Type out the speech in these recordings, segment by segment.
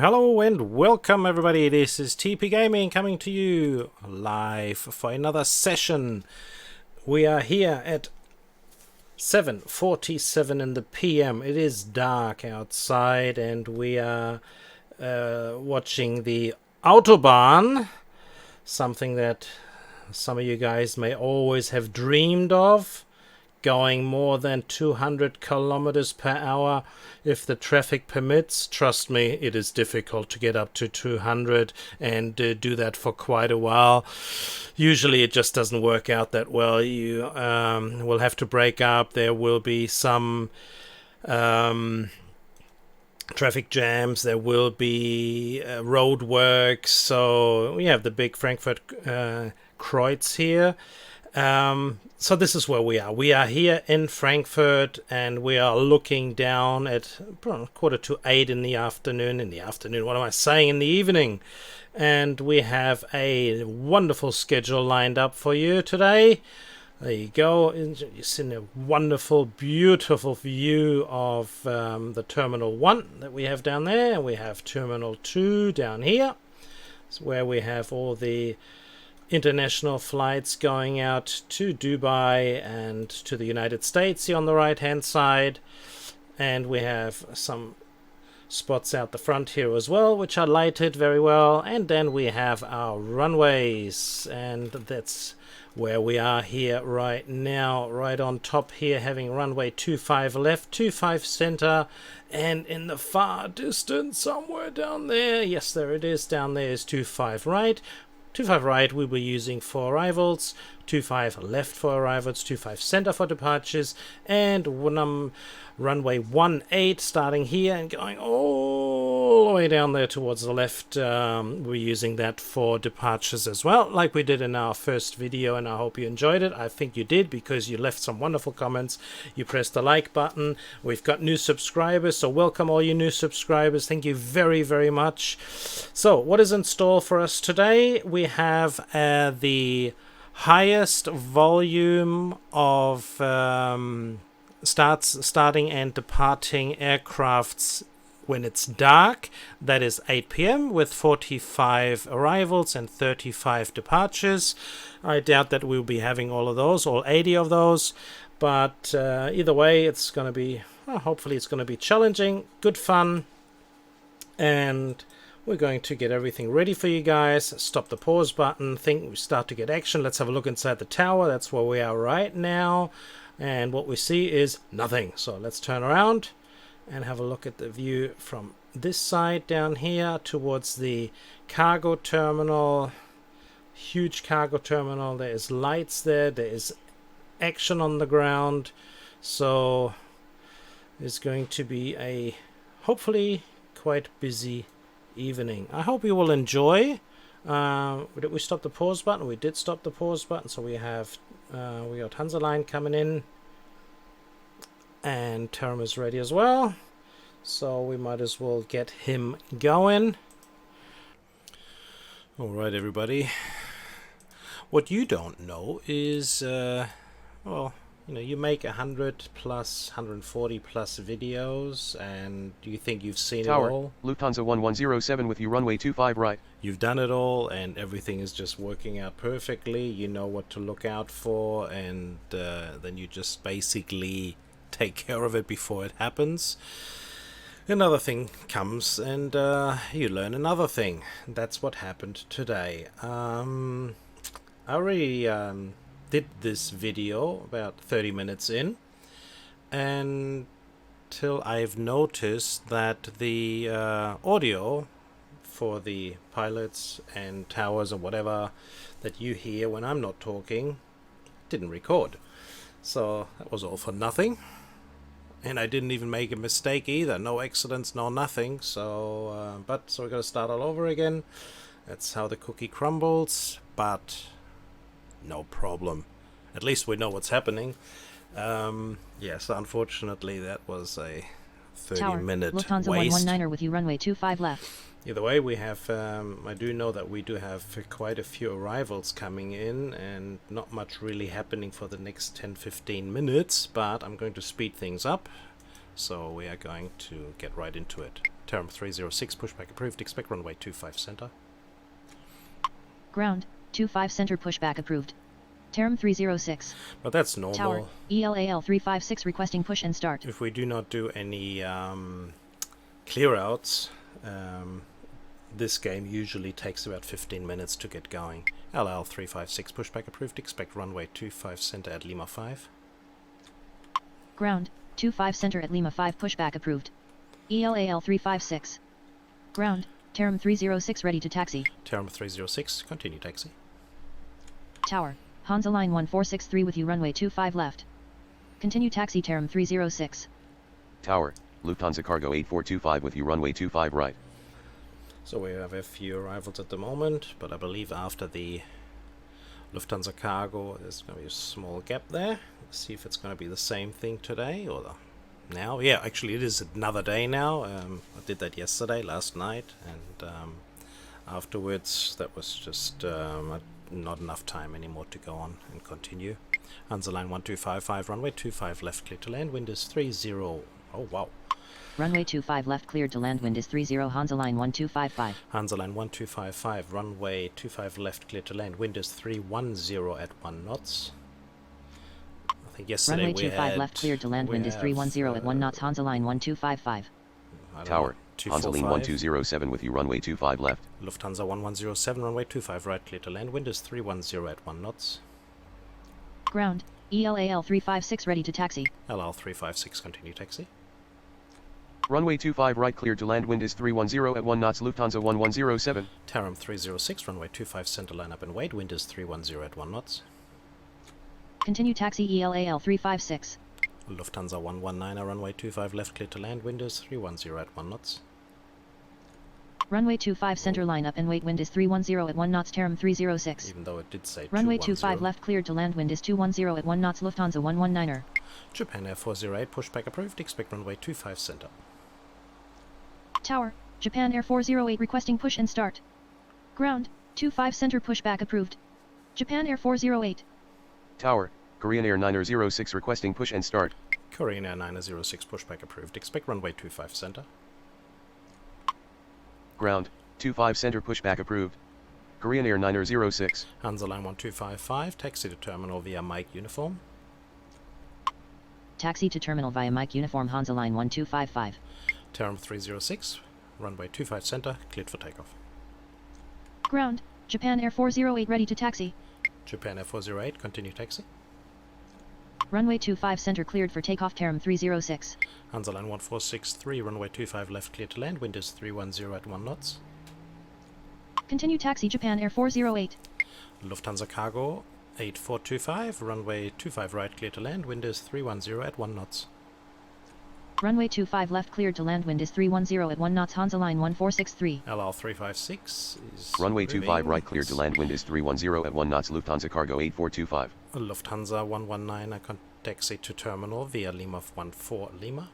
Hello and welcome everybody, this is TP Gaming coming to you live for another session. We are here at 7:47 in the PM. It is dark outside and we are watching the Autobahn, something that some of you guys may always have dreamed of, going more than 200 kilometers per hour if the traffic permits. Trust me, it is difficult to get up to 200 and do that for quite a while. Usually it just doesn't work out that well. You will have to brake up. There will be some traffic jams. There will be road work. So we have the big Frankfurt Kreuz here. So this is where we are. We are here in Frankfurt and we are looking down at 7:45 in the afternoon. What am I saying? In the evening. And we have a wonderful schedule lined up for you today. There you go. You're seeing a wonderful, beautiful view of the Terminal 1 that we have down there. We have Terminal 2 down here. It's where we have all the international flights going out to Dubai and to the United States here on the right hand side, and we have some spots out the front here as well which are lighted very well, and then we have our runways, and that's where we are here right now, right on top here, having runway 25 left, 25 center, and in the far distance somewhere down there, yes there it is, down there is 25 right. 25 right we were using for arrivals, 25 left for arrivals, 25 center for departures, and runway 18 starting here and going all the way down there towards the left. We're using that for departures as well, like we did in our first video, and I hope you enjoyed it. I think you did, because you left some wonderful comments. You pressed the like button. We've got new subscribers, so welcome all you new subscribers. Thank you very, very much. So what is in store for us today? We have the highest volume of starting and departing aircrafts when it's dark. That is 8 p.m. with 45 arrivals and 35 departures. I doubt that we'll be having all of those, all 80 of those, but either way it's going to be, well, hopefully it's going to be challenging, good fun, and we're going to get everything ready for you guys. Stop the pause button. Think we start to get action. Let's have a look inside the tower. That's where we are right now. And what we see is nothing. So let's turn around and have a look at the view from this side down here towards the cargo terminal. Huge cargo terminal. There is lights there. There is action on the ground. So it's going to be a hopefully quite busy evening. I hope you will enjoy. Did we stop the pause button? We did stop the pause button. So we have we got Hansaline coming in, and Term is ready as well, so we might as well get him going. Alright everybody, what you don't know is well, you know, you make 100 plus 140 plus videos and you think you've seen Tower, it all. Lufthansa 1107 with you, runway 25 right. You've done it all and everything is just working out perfectly. You know what to look out for, and then you just basically take care of it before it happens. Another thing comes and you learn another thing. That's what happened today. I already did this video about 30 minutes in, and till I've noticed that the audio for the pilots and towers or whatever that you hear when I'm not talking didn't record. So that was all for nothing, and I didn't even make a mistake either. No accidents, no nothing. So so we're gonna start all over again. That's how the cookie crumbles, but no problem. At least we know what's happening. Yes, unfortunately that was a 30-minute Lufthansa waste. 119er with you, runway 25 left. Either way, we have, I do know that we do have quite a few arrivals coming in and not much really happening for the next 10-15 minutes, but I'm going to speed things up. So we are going to get right into it. Term 306, pushback approved. Expect runway 25 center. Ground, 25 center pushback approved. Term 306. But that's normal. Tower, ELAL 356 requesting push and start. If we do not do any clear outs, this game usually takes about 15 minutes to get going. LL 356 pushback approved. Expect runway 25 center at Lima 5. Ground, 25 center at Lima 5 pushback approved. ELAL 356. Ground, Term 306 ready to taxi. Term 306, continue taxi. Tower, Hansa line 1463 with you runway 25 left. Continue taxi Term 306. Tower, Lufthansa Cargo 8425 with you runway 25 right. So we have a few arrivals at the moment, but I believe after the Lufthansa Cargo there's going to be a small gap there. Let's see if it's going to be the same thing today or now. Yeah, actually it is another day now. I did that yesterday, last night, and afterwards that was just not enough time anymore to go on and continue. Hansa line 1255, runway 25 left, clear to land, wind is 30. Oh wow. Runway 25 left cleared to land, wind is 30, Hansa line 1255. Hansa line 1255, runway 25 left, clear to land, wind is 310 at 1 knots. I think yesterday runway we 25 had, left cleared to land, wind is 310 at 1 knots, Hansa line 1255. Tower, Hansa line 1207 with you runway 25 left. Lufthansa 1107, runway 25 right, clear to land, wind is 310 at 1 knots. Ground, ELAL 356 ready to taxi. LL 356, continue taxi. Runway 25 right cleared to land, wind is 310 at 1 knots, Lufthansa 1107. Taram 306, runway 25 center, line up and wait, wind is 310 at 1 knots. Continue taxi ELAL 356. Lufthansa 119, runway 25 left, clear to land, wind is 310 at 1 knots. Runway 25 center, line up and wait, wind is 310 at 1 knots, Taram 306. Even though it did say runway 210. 25 left cleared to land, wind is 210 at 1 knots, Lufthansa 119er. Japan Air 408, pushback approved, expect runway 25 center. Tower, Japan Air 408 requesting push and start. Ground, 25 center pushback approved. Japan Air 408. Tower, Korean Air 906 requesting push and start. Korean Air 906, pushback approved, expect runway 25 center. Ground, 25 center pushback approved. Korean Air 906. Hansa line 1255, taxi to terminal via Mike uniform. Taxi to terminal via Mike uniform, Hansa line 1255. Taram 306, runway 25 center, cleared for takeoff. Ground, Japan Air 408 ready to taxi. Japan Air 408, continue taxi. Runway 25 center cleared for takeoff, Taram 306. Hansa line 1463, runway 25 left, clear to land, wind is 310 at 1 knots. Continue taxi Japan Air 408. Lufthansa Cargo 8425, runway 25 right, clear to land, wind is 310 at 1 knots. Runway 25 left cleared to land, wind is 310 at 1 knots, Hansa line 1463. LL 356 is runway moving. 25 right cleared to land, wind is 310 at 1 knots, Lufthansa Cargo 8425. Lufthansa 119, taxi to terminal via Lima 14 Lima.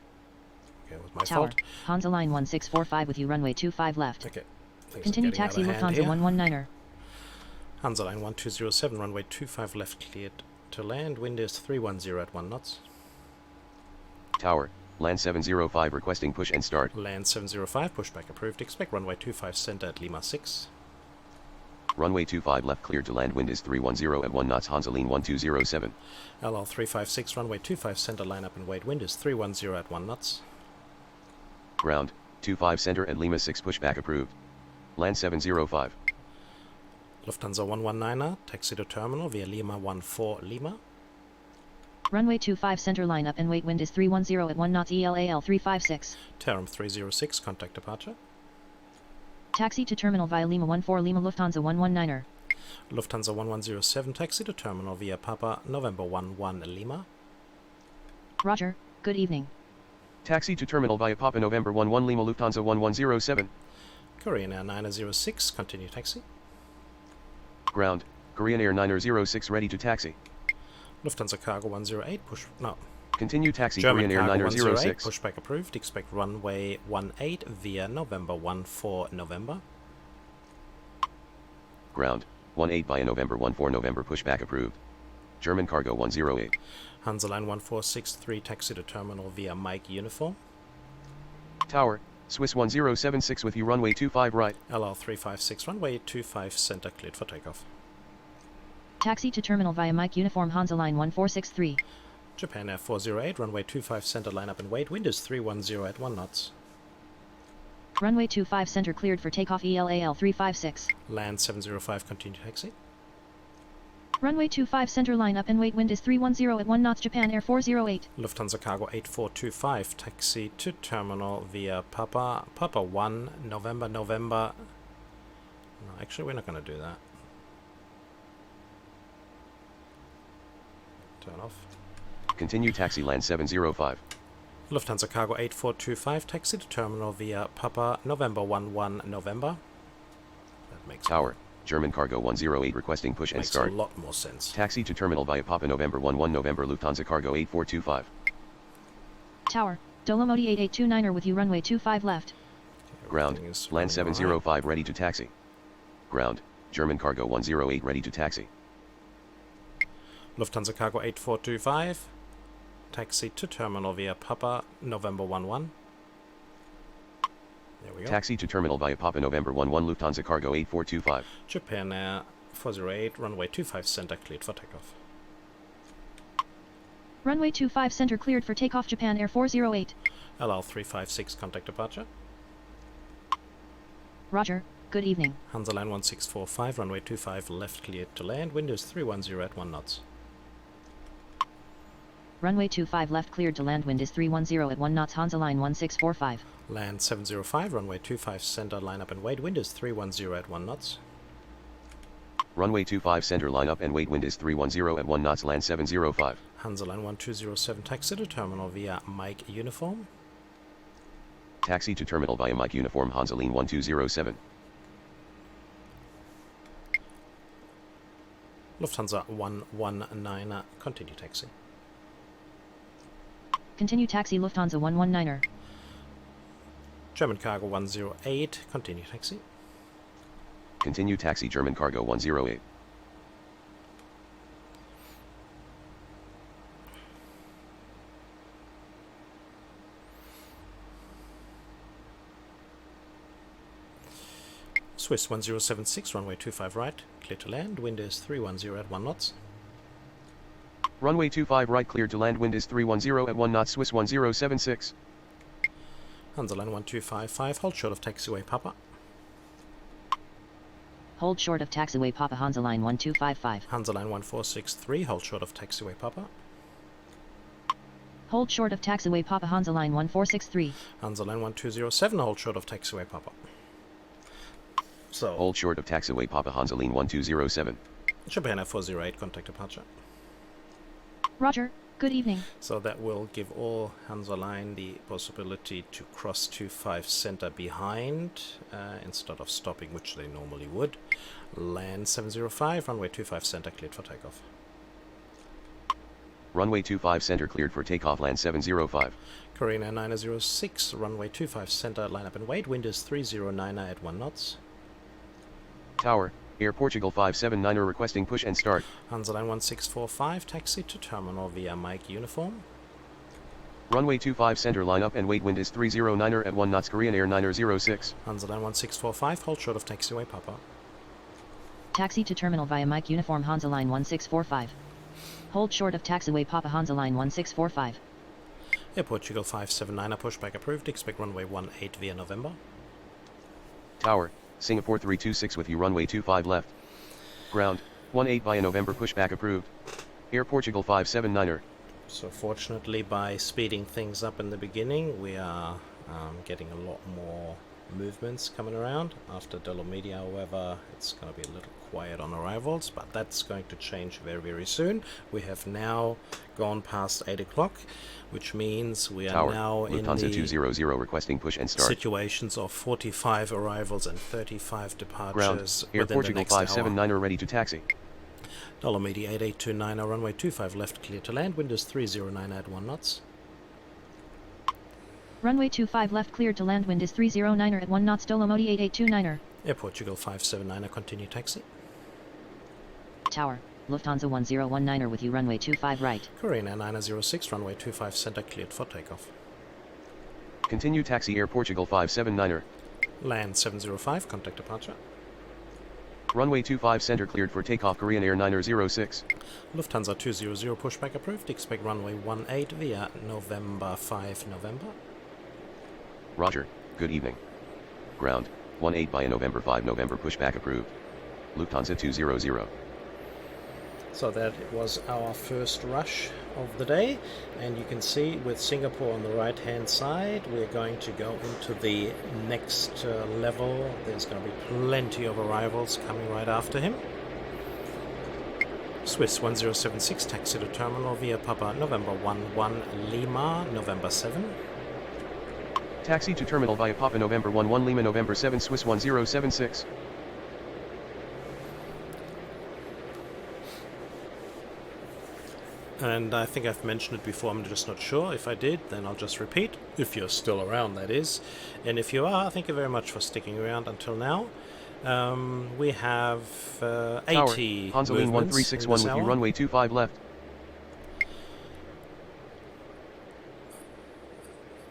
Okay, it was my Tower, fault. Hansa line 1645 with you runway 25 left. Okay. Things are Continue getting out taxi of hand Lufthansa here. 119er. Hansa line 1207, runway 25 left, cleared to land, wind is 310 at 1 knots. Tower, land 705 requesting push and start. Land 705, pushback approved, expect runway 25 center at Lima 6. Runway 25 left cleared to land, wind is 310 at 1 knots, Hansa line 1207. LL 356, runway 25 center, line up and wait, wind is 310 at 1 knots. Ground, 25 center at Lima 6 pushback approved. Land 705. Lufthansa 119, taxi to terminal via Lima 14 Lima. Runway 25 center, line up and wait, wind is 310 at 1 knots, ELAL 356. Taram 306, contact departure. Taxi to terminal via Lima 14 Lima, Lufthansa 119er. Lufthansa 1107, taxi to terminal via Papa November 11 Lima. Roger, good evening. Taxi to terminal via Papa November 11 Lima, Lufthansa 1107. Korean Air 906, continue taxi. Ground, Korean Air 906 ready to taxi. Lufthansa Cargo 108, Continue taxi German Korean Air Cargo 108, 906. pushback approved, expect runway 18 via November 14 November. Ground, 18 via November 14 November pushback approved. German Cargo 108. Hansa line 1463, taxi to terminal via Mike uniform. Tower, Swiss 1076 with you runway 25 right. LL 356, runway 25 center cleared for takeoff. Taxi to terminal via Mike Uniform Hansa Line 1463. Japan Air 408, runway 25 center, line up and wait, wind is 310 at 1 knots. Runway 25 center cleared for takeoff ELAL 356. Land 705, continue taxi. Runway 25 center line up and wait, wind is 310 at 1 knots. Japan Air 408. Lufthansa Cargo 8425, taxi to terminal via Papa 1, November. No, actually we're not going to do that. Turn off. Continue taxi land 705. Lufthansa Cargo 8425, taxi to terminal via Papa November 11 November. That makes Tower, German Cargo 108 requesting push and start. a lot more sense. Taxi to terminal via Papa November 11 November Lufthansa Cargo 8425. Tower, Dolomodi 8829er with you runway 25 left. Ground, Everything is land running 705 ready to taxi. Ground, German Cargo 108 ready to taxi. Lufthansa Cargo 8425, taxi to terminal via Papa November 11. There we go. Taxi to terminal via Papa November 11 Lufthansa Cargo 8425. Japan Air 408, runway 25 center cleared for takeoff. Runway 25 center cleared for takeoff. Japan Air 408. LL 356, contact departure. Roger, good evening. Hansa Line 1645, runway 25 left cleared to land, Windows 310 at 1 knots. Runway 25 left cleared to land, wind is 310 at 1 knots. Hansa Line 1645. Land 705, runway 25 center, line up and wait, Windows 310 at 1 knots. Runway 25 center line up and wait, wind is 310 at 1 knots, land 705. Hansa Line 1207, taxi to terminal via Mike Uniform. Taxi to terminal via Mike Uniform Hansa Line 1207. Lufthansa 119er, continue taxi. Continue taxi Lufthansa 119er. German Cargo 108, continue taxi. Continue taxi German Cargo 108. Swiss 1076, runway 25 right, clear to land, wind is 310 at 1 knots. Runway 25 right cleared to land, wind is 310 at 1 knots, Swiss 1076. Hansa Line 1255, hold short of taxiway Papa. Hold short of taxiway Papa. Hansa Line 1255. Hansa Line 1463, hold short of taxiway Papa. Hold short of taxiway Papa. Hansa Line 1463. Hansa Line 1207, hold short of taxiway Papa. So, Hold short of taxiway Papa Hansa Line 1207. Japan Air 408, contact departure. Roger, good evening. So that will give all Hansa Line the possibility to cross 25 center behind instead of stopping, which they normally would. Land 705, runway 25 center cleared for takeoff. Runway 25 center cleared for takeoff, land 705. Korean Air 906, runway 25 center, line up and wait, wind is 309er at 1 knots. Tower, Air Portugal 579er requesting push and start. Hansa Line 1645, taxi to terminal via Mike Uniform. Runway 25 center line up and wait, wind is 309er at 1 knots, Korean Air 906. Hansa Line 1645, hold short of taxiway Papa. Taxi to terminal via Mike Uniform. Hansa Line 1645. Hold short of taxiway Papa. Hansa Line 1645. Air Portugal 579er, pushback approved, expect runway 18 via November. Tower, Singapore 326 with you, runway 25 left. Ground, 18 via November, pushback approved. Air Portugal 579er. So fortunately, by speeding things up in the beginning, we are getting a lot more movements coming around. After Dolomiti, however, it's going to be a little quiet on arrivals, but that's going to change very, very soon. We have now gone past 8 o'clock, which means we are Tower, now in Lufthansa the 200 requesting push and start. situations of 45 arrivals and 35 departures Ground, Air within Portugal the next hour. 579er ready to taxi. Dolomiti 8829, runway 25 left, clear to land, wind is 309 at 1 knots. Runway 25 left cleared to land, wind is 309er at 1 knots. Dolomodi 8829er. Air Portugal 579er, continue taxi. Tower, Lufthansa 1019er with you, runway 25 right. Korean Air 906, runway 25 center, cleared for takeoff. Continue taxi Air Portugal 579er. Land 705, contact departure. Runway 25 center cleared for takeoff Korean Air 906. Lufthansa 200, pushback approved. Expect runway 18 via November 5 November. Roger, good evening. Ground, 18 via November 5 November pushback approved. Lufthansa 200. So that was our first rush of the day, and you can see with Singapore on the right hand side we're going to go into the next level. There's going to be plenty of arrivals coming right after him. Swiss 1076 taxi to terminal via Papa November 11 Lima November 7. Taxi to terminal via Papa November 11 Lima November 7 Swiss 1076. And I think I've mentioned it before, I'm just not sure. If I did, then I'll just repeat. If you're still around, that is. And if you are, thank you very much for sticking around until now. We have 80 Hansaline 1361 with you, runway 25 left.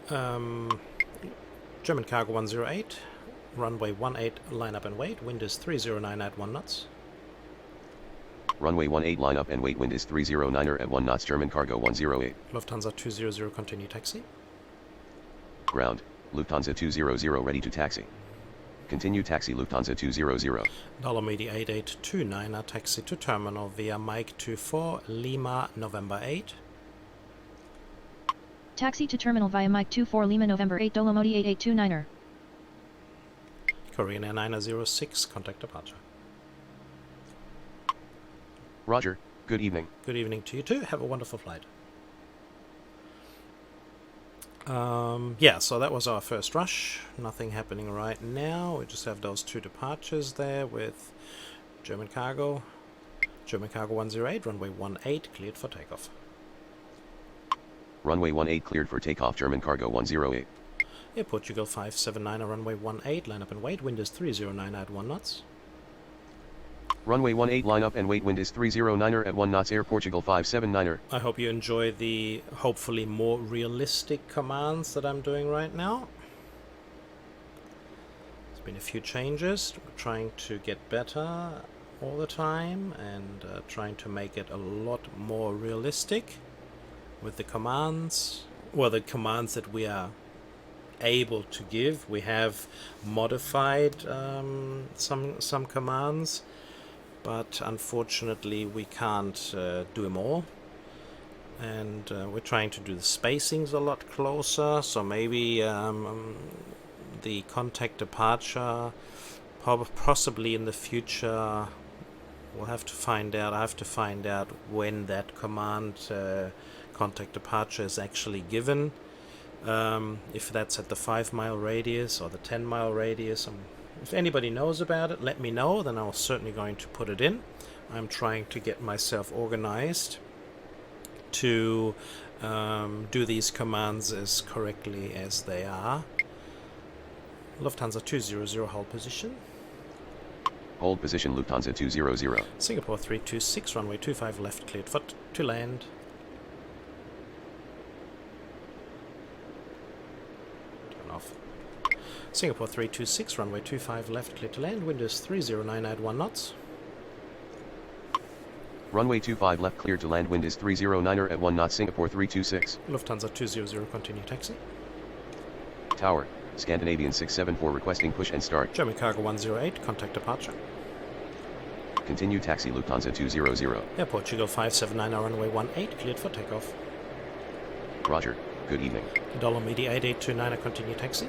German cargo 108, runway 18, line up and wait. Wind is 309 at 1 knots. Runway 18 line up and wait, wind is 309er at 1 knots, German cargo 108. Lufthansa 200, continue taxi. Ground, Lufthansa 200 ready to taxi. Continue taxi Lufthansa 200. Dolomiti 8829, taxi to terminal via Mike 24 Lima November 8. Taxi to terminal via Mike 24 Lima November 8 Dolomiti 8829er. Korean Air 906, contact departure. Roger, good evening. Good evening to you too. Have a wonderful flight. Yeah, so that was our first rush. Nothing happening right now. We just have those two departures there with German cargo. German cargo 108, runway 18, cleared for takeoff. Runway 18 cleared for takeoff, German cargo 108. Air Portugal 579, runway 18, line up and wait. Wind is 309 at 1 knots. Runway 18 line up and wait, wind is 309er at 1 knots, Air Portugal 579er. I hope you enjoy the hopefully more realistic commands that I'm doing right now. There's been a few changes. We're trying to get better all the time and trying to make it a lot more realistic with the commands. Well, the commands that we are able to give. We have modified some commands, but unfortunately we can't do them all, and we're trying to do the spacings a lot closer, so maybe the contact departure possibly in the future we'll have to find out. I have to find out when that command contact departure is actually given, if that's at the 5-mile radius or the 10-mile radius. If anybody knows about it, let me know, then I'm certainly going to put it in. I'm trying to get myself organized to do these commands as correctly as they are. Lufthansa 200, hold position. Hold position Lufthansa 200. Singapore 326, runway 25 left, cleared for to land. Turn off. Singapore 326, runway 25 left, clear to land. Wind is 309 at 1 knots. Runway 25 left, clear to land, wind is 309er at 1 knots, Singapore 326. Lufthansa 200, continue taxi. Tower, Scandinavian 674 requesting push and start. German cargo 108, contact departure. Continue taxi Lufthansa 200. Air Portugal 579, runway 18, cleared for takeoff. Roger, good evening. Dolomiti 8829, continue taxi.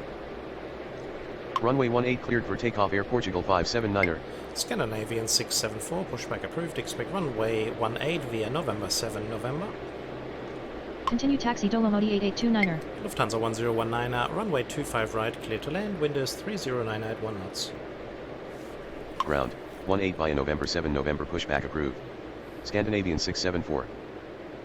Runway 18 cleared for takeoff, Air Portugal 579er. Scandinavian 674, pushback approved. Expect runway 18 via November 7 November. Continue taxi Dolomiti 8829er. Lufthansa 1019, runway 25 right, clear to land. Wind is 309 at 1 knots. Ground, 18 via November 7 November pushback approved. Scandinavian 674.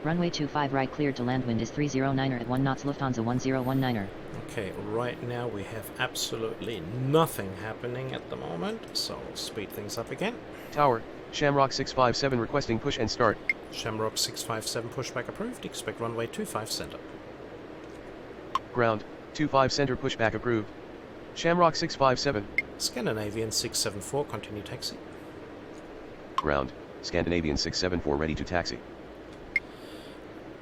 Runway 25 right cleared to land, wind is 309er at 1 knots, Lufthansa 1019er. Okay, right now we have absolutely nothing happening at the moment, so we'll speed things up again. Tower, Shamrock 657 requesting push and start. Shamrock 657, pushback approved. Expect runway 25 center. Ground, 25 center pushback approved. Shamrock 657. Scandinavian 674, continue taxi. Ground, Scandinavian 674 ready to taxi.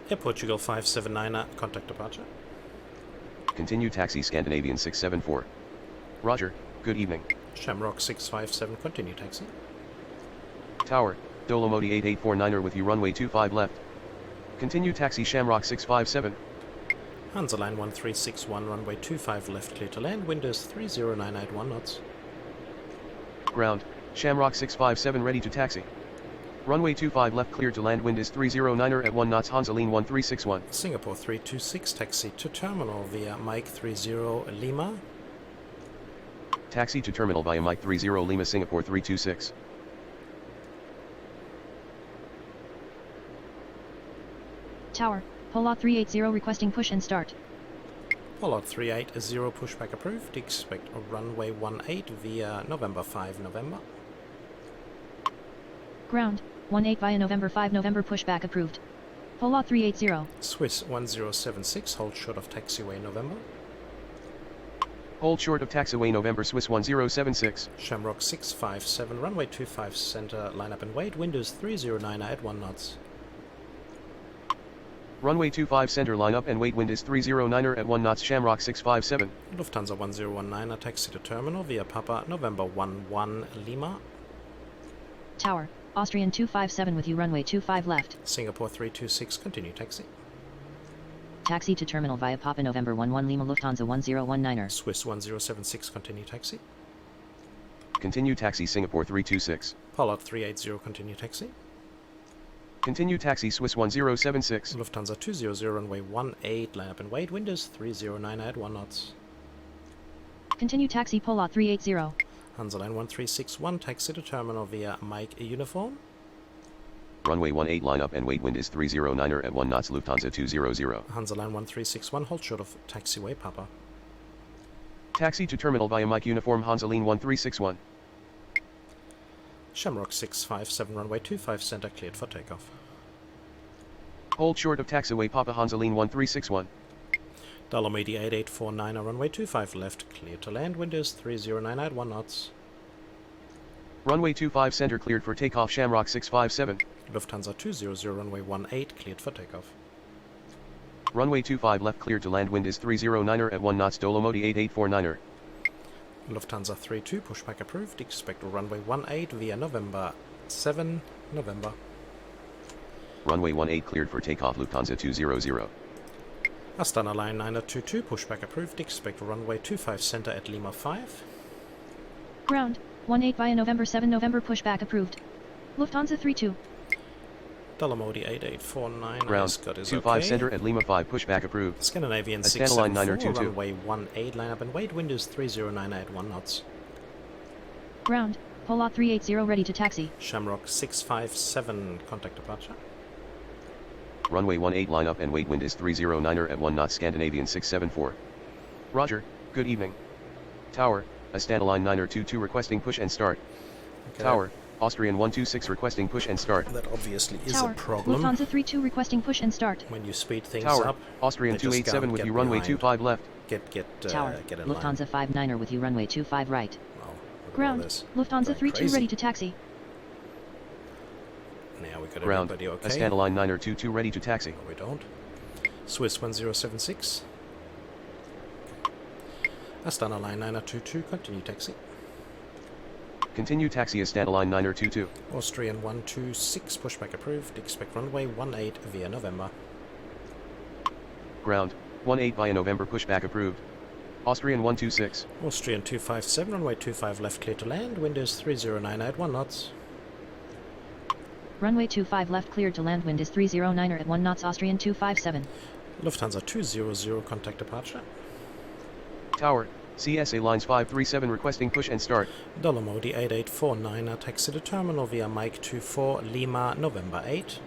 Air Portugal 579, contact departure. Continue taxi Scandinavian 674. Roger, good evening. Shamrock 657, continue taxi. Tower, Dolomodi 8849er with you runway 25 left. Continue taxi Shamrock 657. Hansa line 1361, runway 25 left, clear to land, windows 30981 knots. Ground, Shamrock 657 ready to taxi. Runway 25 left clear to land, wind is 309er at 1 knots, Hansa line 1361. Singapore 326, taxi to terminal via Mike 30 Lima. Taxi to terminal via Mike 30 Lima Singapore 326. Tower, Polot 380 requesting push and start. Polot 380, pushback approved. Expect a runway 18 via November 5 November. Ground, 18 via November 5 November pushback approved. Polot 380. Swiss 1076, hold short of taxiway November. Hold short of taxiway November Swiss 1076. Shamrock 657, runway 25 center, line up and wait, windows 309 at 1 knots. Runway 25 center, line up and wait, wind is 309er at 1 knots, Shamrock 657. Lufthansa 1019, taxi to terminal via Papa November 11 Lima. Tower, Austrian 257 with you runway 25 left. Singapore 326, continue taxi. Taxi to terminal via Papa November 11 Lima Lufthansa 1019er. Swiss 1076, continue taxi. Continue taxi Singapore 326. Polot 380, continue taxi. Continue taxi Swiss 1076. Lufthansa 200, runway 18, line up and wait, windows 309 at 1 knots. Continue taxi Polot 380. Hansa line 1361, taxi to terminal via Mike uniform. Runway 18, line up and wait, wind is 309er at 1 knots, Lufthansa 200. Hansa line 1361, hold short of taxiway Papa. Taxi to terminal via Mike uniform, Hansa line 1361. Shamrock 657, runway 25 center, cleared for takeoff. Hold short of taxiway Papa, Hansa line 1361. Dolomidi 8849, runway 25 left, clear to land, windows 309 at 1 knots. Runway 25 center cleared for takeoff, Shamrock 657. Lufthansa 200, runway 18, cleared for takeoff. Runway 25 left cleared to land, wind is 309er at 1 knots, Dolomodi 8849er. Lufthansa 32, pushback approved, expect runway 18 via November 7 November. Runway 18 cleared for takeoff, Lufthansa 200. Astana line 922, pushback approved, expect runway 25 center at Lima 5. Ground, 18 via November 7 November pushback approved. Lufthansa 32. Dolomodi 8849, Ground, got his 25 okay. center at Lima 5 pushback approved. Scandinavian Astana line 674, 922. runway 18, line up and wait, windows 309 at 1 knots. Ground, Polot 380 ready to taxi. Shamrock 657, contact departure. Runway 18 line up and wait, wind is 309er at 1 knots, Scandinavian 674. Roger, good evening. Tower, Astana line 922 requesting push and start. Okay, Tower, Austrian 126 requesting push and start. that obviously is Tower, a problem. Lufthansa 32 requesting push and start. When you speed things Tower, up, Austrian they just 287 can't with get you runway behind. 25 left. Tower, Get in line. Lufthansa 59er with you runway 25 right. Oh, look at all Ground, this. Lufthansa Going 32 crazy. ready to taxi. Now we got Ground, everybody okay. Astana line 922 ready to taxi. No, we don't. Swiss 1076. Astana line 922, continue taxi. Continue taxi Astana line 922. Austrian 126, pushback approved. Expect runway 18 via November. Ground, 18 via November pushback approved. Austrian 126. Austrian 257, runway 25 left, clear to land. Windows 309 at 1 knots. Runway 25 left cleared to land, wind is 309er at 1 knots, Austrian 257. Lufthansa 200, contact departure. Tower, CSA lines 537 requesting push and start. Dolomodi 8849, taxi to terminal via Mike 24 Lima, November 8.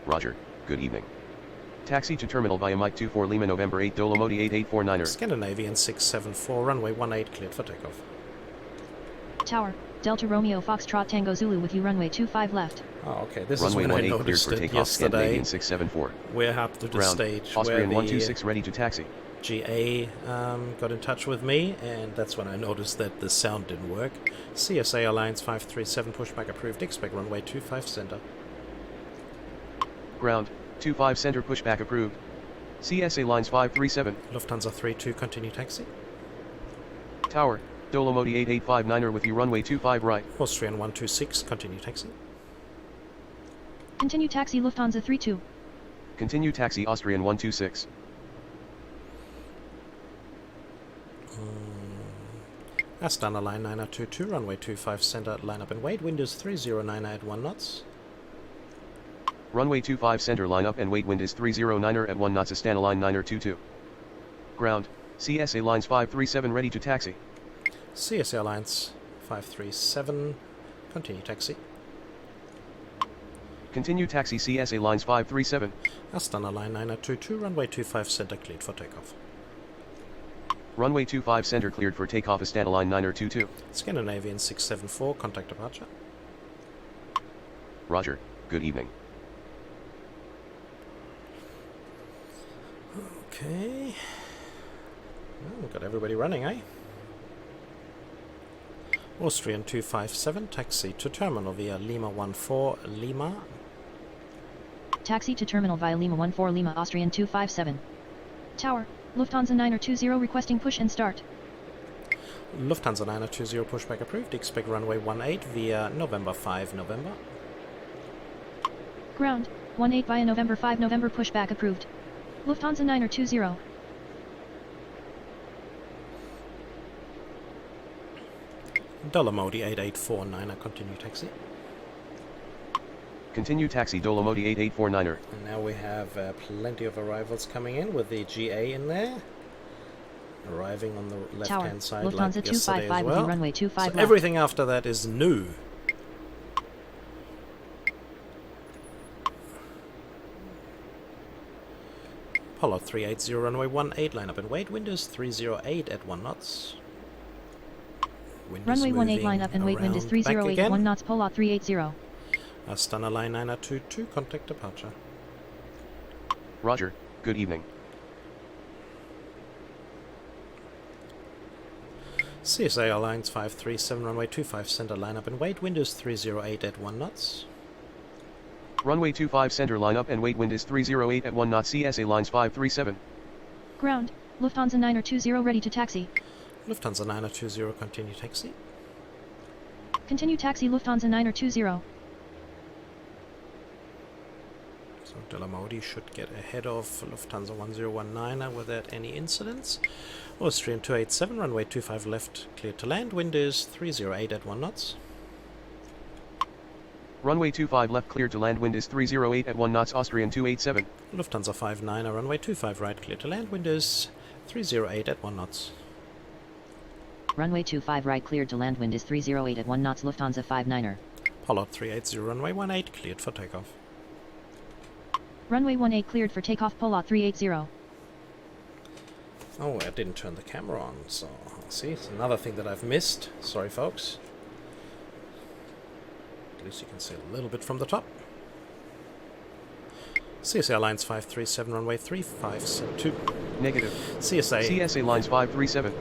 Roger, good evening. Taxi to terminal via Mike 24 Lima November 8 Dolomodi 8849er. Scandinavian 674, runway 18, cleared for takeoff. Tower, Delta Romeo Foxtrot Tango Zulu with you runway 25 left. Oh, okay, this Runway is when I 18 cleared noticed for it takeoff, yesterday. Scandinavian 674. We're up to the Ground, stage Austrian where the 126 ready to taxi. GA got in touch with me, and that's when I noticed that the sound didn't work. CSA Alliance 537, pushback approved, expect runway 25 center. Ground, 25 center pushback approved. CSA lines 537. Lufthansa 32, continue taxi. Tower, Dolomoti 8859er with you runway 25 right. Austrian 126, continue taxi. Continue taxi Lufthansa 32. Continue taxi Austrian 126. Astana line 9022, runway 25 center, line up and wait, Windows 3090 at 1 knots. Runway 25 center line up and wait, wind is 309er at 1 knots. Astana line 9022. Ground, CSA lines 537 ready to taxi. CSA Alliance 537, continue taxi. Continue taxi CSA lines 537. Astana line 9022, runway 25 center, cleared for takeoff. Runway 25 center cleared for takeoff. Astana line 9022. Scandinavian 674, contact departure. Roger, good evening. Okay. Well, we've got everybody running, eh? Austrian 257, taxi to terminal via Lima 14 Lima. Taxi to terminal via Lima 14 Lima Austrian 257. Tower, Lufthansa 9020 requesting push and start. Lufthansa 9020, pushback approved, expect runway 18 via November 5 November. Ground, 18 via November 5 November pushback approved. Lufthansa 9020. Dolomoti 8849, continue taxi. Continue taxi Dolomoti 8849er. And now we have plenty of arrivals coming in with the GA in there. Arriving on the left-hand side Lufthansa like yesterday as 255 well. with you runway 25 So left. everything after that is new. Apollo 380, runway 18, line up and wait, Windows 308 at 1 knots. Wind Runway is 18 moving line up and wait, wind is around 308 back at 1 again. knots, Polar 380. Astana line 9022, contact departure. Roger, good evening. CSA Alliance 537, runway 25 center, line up and wait, Windows 308 at 1 knots. Runway 25 center line up and wait, wind is 308 at 1 knot. CSA lines 537. Ground, Lufthansa 9020 ready to taxi. Lufthansa 9020, continue taxi. Continue taxi Lufthansa 9020. So Dolomoti should get ahead of Lufthansa 1019 without any incidents. Austrian 287, runway 25 left, clear to land, wind is 308 at 1 knots. Runway 25 left clear to land, wind is 308 at 1 knots. Austrian 287. Lufthansa 59, runway 25 right, clear to land, wind is 308 at 1 knots. Runway 25 right cleared to land, wind is 308 at 1 knots, Lufthansa 59er. Pollard 380, runway 18, cleared for takeoff. Runway 18 cleared for takeoff, Polar 380. Oh, I didn't turn the camera on, so see, it's another thing that I've missed. Sorry, folks. At least you can see a little bit from the top. CSA Alliance 537, runway 352. Negative. CSA lines 537.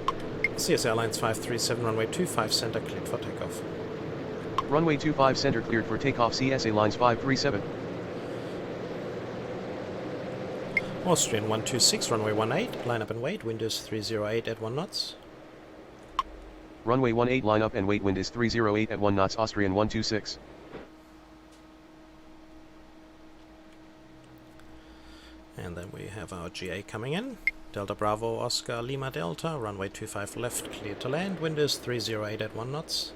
CSA Alliance 537, runway 25 center, cleared for takeoff. Runway 25 center cleared for takeoff. CSA lines 537. Austrian 126, runway 18, line up and wait, wind is 308 at 1 knots. Runway 18 line up and wait, wind is 308 at 1 knots. Austrian 126. And then we have our GA coming in. Delta Bravo Oscar Lima Delta, runway 25 left, clear to land, wind is 308 at 1 knots.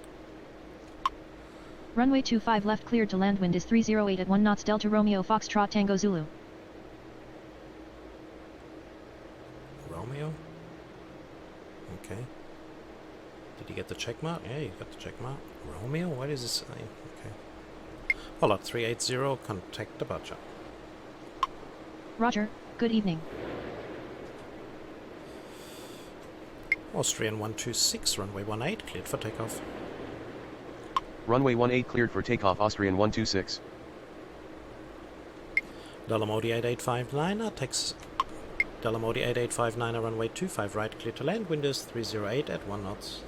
Runway 25 left cleared to land, wind is 308 at 1 knots, Delta Romeo Foxtrot Tango Zulu. Romeo? Okay. Did you get the check mark? Yeah, you got the check mark. Romeo? What is this saying? Okay. Pollard 380, contact departure. Roger, good evening. Austrian 126, runway 18, cleared for takeoff. Runway 18 cleared for takeoff. Austrian 126. Dolomoti 8859, Delamodi 8859 runway 25 right, clear to land, wind is 308 at 1 knots.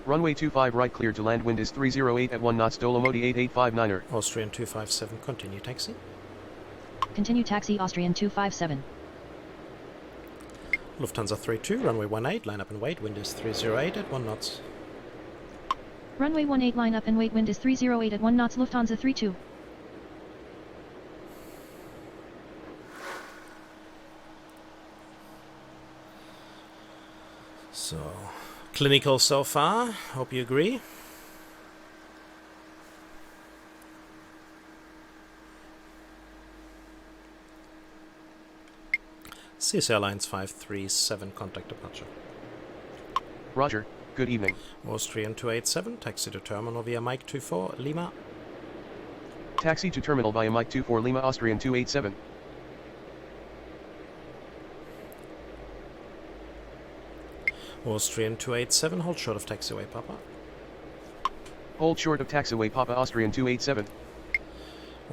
Runway 25 right cleared to land, wind is 308 at 1 knots, Dolomodi 8859er. Austrian 257, continue taxi. Continue taxi Austrian 257. Lufthansa 32, runway 18, line up and wait, wind is 308 at 1 knots. Runway 18 line up and wait, wind is 308 at 1 knots, Lufthansa 32. So, clinical so far, hope you agree. CS Airlines 537, contact departure. Roger, good evening. Austrian 287, taxi to terminal via Mike 24, Lima. Taxi to terminal via Mike 24 Lima, Austrian 287. Austrian 287, hold short of taxiway Papa. Hold short of taxiway Papa, Austrian 287.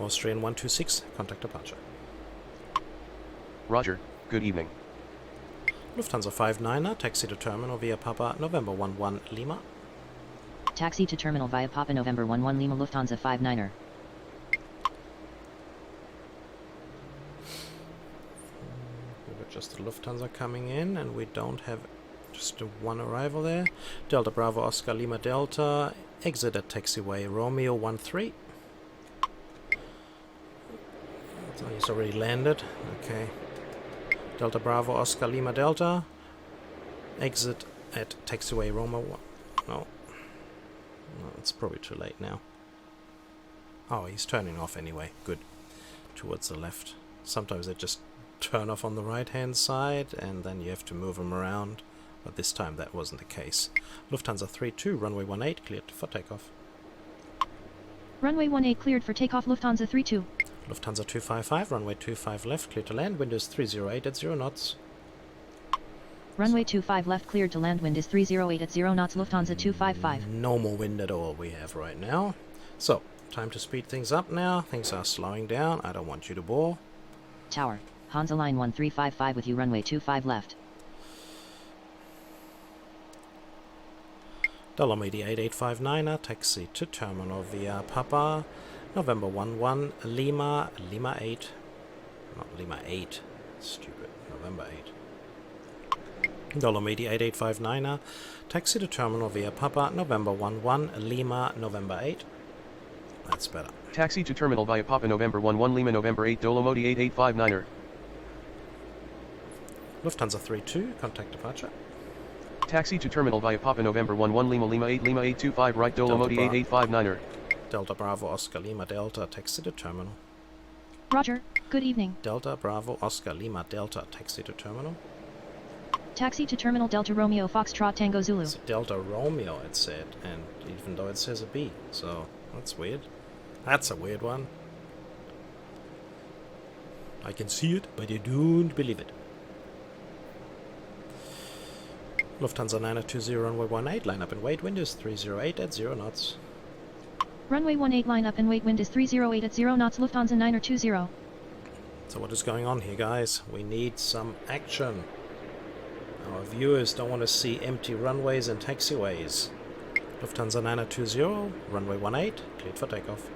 Austrian 126, contact departure. Roger, good evening. Lufthansa 59er, taxi to terminal via Papa, November 11, Lima. Taxi to terminal via Papa November 11 Lima, Lufthansa 59er. We got just the Lufthansa coming in, and we don't have just one arrival there. Delta Bravo Oscar Lima Delta, exit at taxiway Romeo 13. So he's already landed. Okay. Delta Bravo Oscar Lima Delta, exit at taxiway Romeo 1. No, it's probably too late now. Oh, he's turning off anyway. Good. Towards the left. Sometimes they just turn off on the right hand side and then you have to move them around. But this time that wasn't the case. Lufthansa 32, runway 18, cleared for takeoff. Runway 18 cleared for takeoff, Lufthansa 32. Lufthansa 255, runway 25 left, clear to land, wind is 308 at 0 knots. Runway 25 left cleared to land, wind is 308 at 0 knots, Lufthansa 255. No more wind at all we have right now. So, time to speed things up now. Things are slowing down. I don't want you to bore. Tower, Hansa Line 1355 with you, runway 25 left. Dolomiti 8859er, taxi to terminal via Papa, November 11, Lima, Lima 8. Not Lima 8. Stupid. November 8. Dolomiti 8859er, taxi to terminal via Papa, November 11, Lima, November 8. That's better. Taxi to terminal via Papa November 11 Lima November 8 Dolomodi 8859er. Lufthansa 32, contact departure. Taxi to terminal via Papa November 11 Lima Lima 8 Lima 825 right Dolomodi 8859er. Delta Bravo Oscar Lima Delta, taxi to terminal. Roger, good evening. Delta Bravo Oscar Lima Delta, taxi to terminal. Taxi to terminal Delta Romeo Foxtrot Tango Zulu. It's Delta Romeo, it said, and even though it says a B, so that's weird. That's a weird one. I can see it, but I don't believe it. Lufthansa 920 runway 18, line up and wait, wind is 308 at 0 knots. Runway 18 line up and wait, wind is 308 at 0 knots, Lufthansa 920. So what is going on here, guys? We need some action. Our viewers don't want to see empty runways and taxiways. Lufthansa 920, runway 18, cleared for takeoff.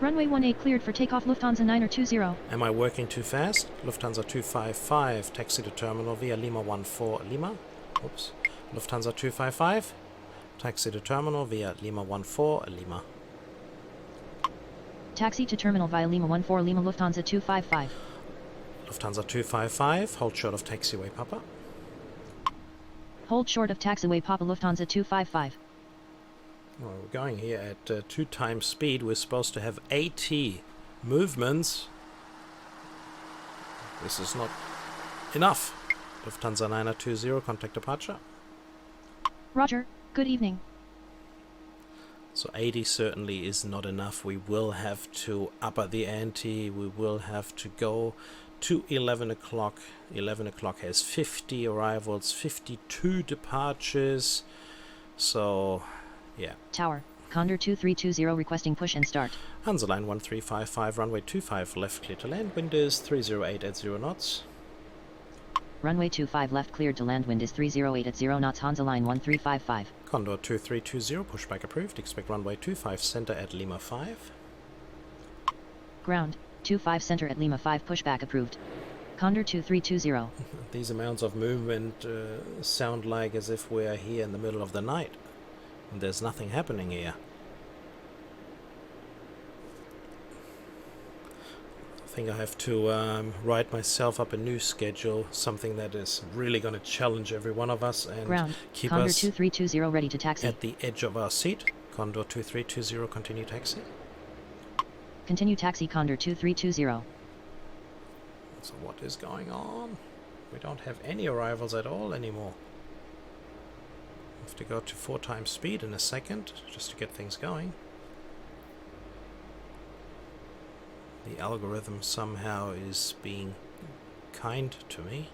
Runway 18 cleared for takeoff, Lufthansa 920. Am I working too fast? Lufthansa 255, taxi to terminal via Lima 14 Lima. Oops. Lufthansa 255, taxi to terminal via Lima 14 Lima. Taxi to terminal via Lima 14 Lima, Lufthansa 255. Lufthansa 255, hold short of taxiway Papa. Hold short of taxiway Papa, Lufthansa 255. Well, we're going here at 2 times speed. We're supposed to have 80 movements. This is not enough. Lufthansa 920, contact departure. Roger, good evening. So 80 certainly is not enough. We will have to up the ante. We will have to go to 11 o'clock. 11 o'clock has 50 arrivals, 52 departures. So, yeah. Tower, Condor 2320 requesting push and start. Hansa Line 1355, runway 25 left, clear to land. Wind is 308 at 0 knots. Runway 25 left cleared to land, wind is 308 at 0 knots, Hansa line 1355. Condor 2320, pushback approved. Expect runway 25 center at Lima 5. Ground, 25 center at Lima 5, pushback approved. Condor 2320. These amounts of movement sound like as if we are here in the middle of the night. And there's nothing happening here. I think I have to write myself up a new schedule, something that is really going to challenge every one of us and Ground, keep Condor us 2320 ready to taxi. at the edge of our seat. Condor 2320, continue taxi. Continue taxi Condor 2320. So what is going on? We don't have any arrivals at all anymore. Have to go to 4 times speed in a second just to get things going. The algorithm somehow is being kind to me.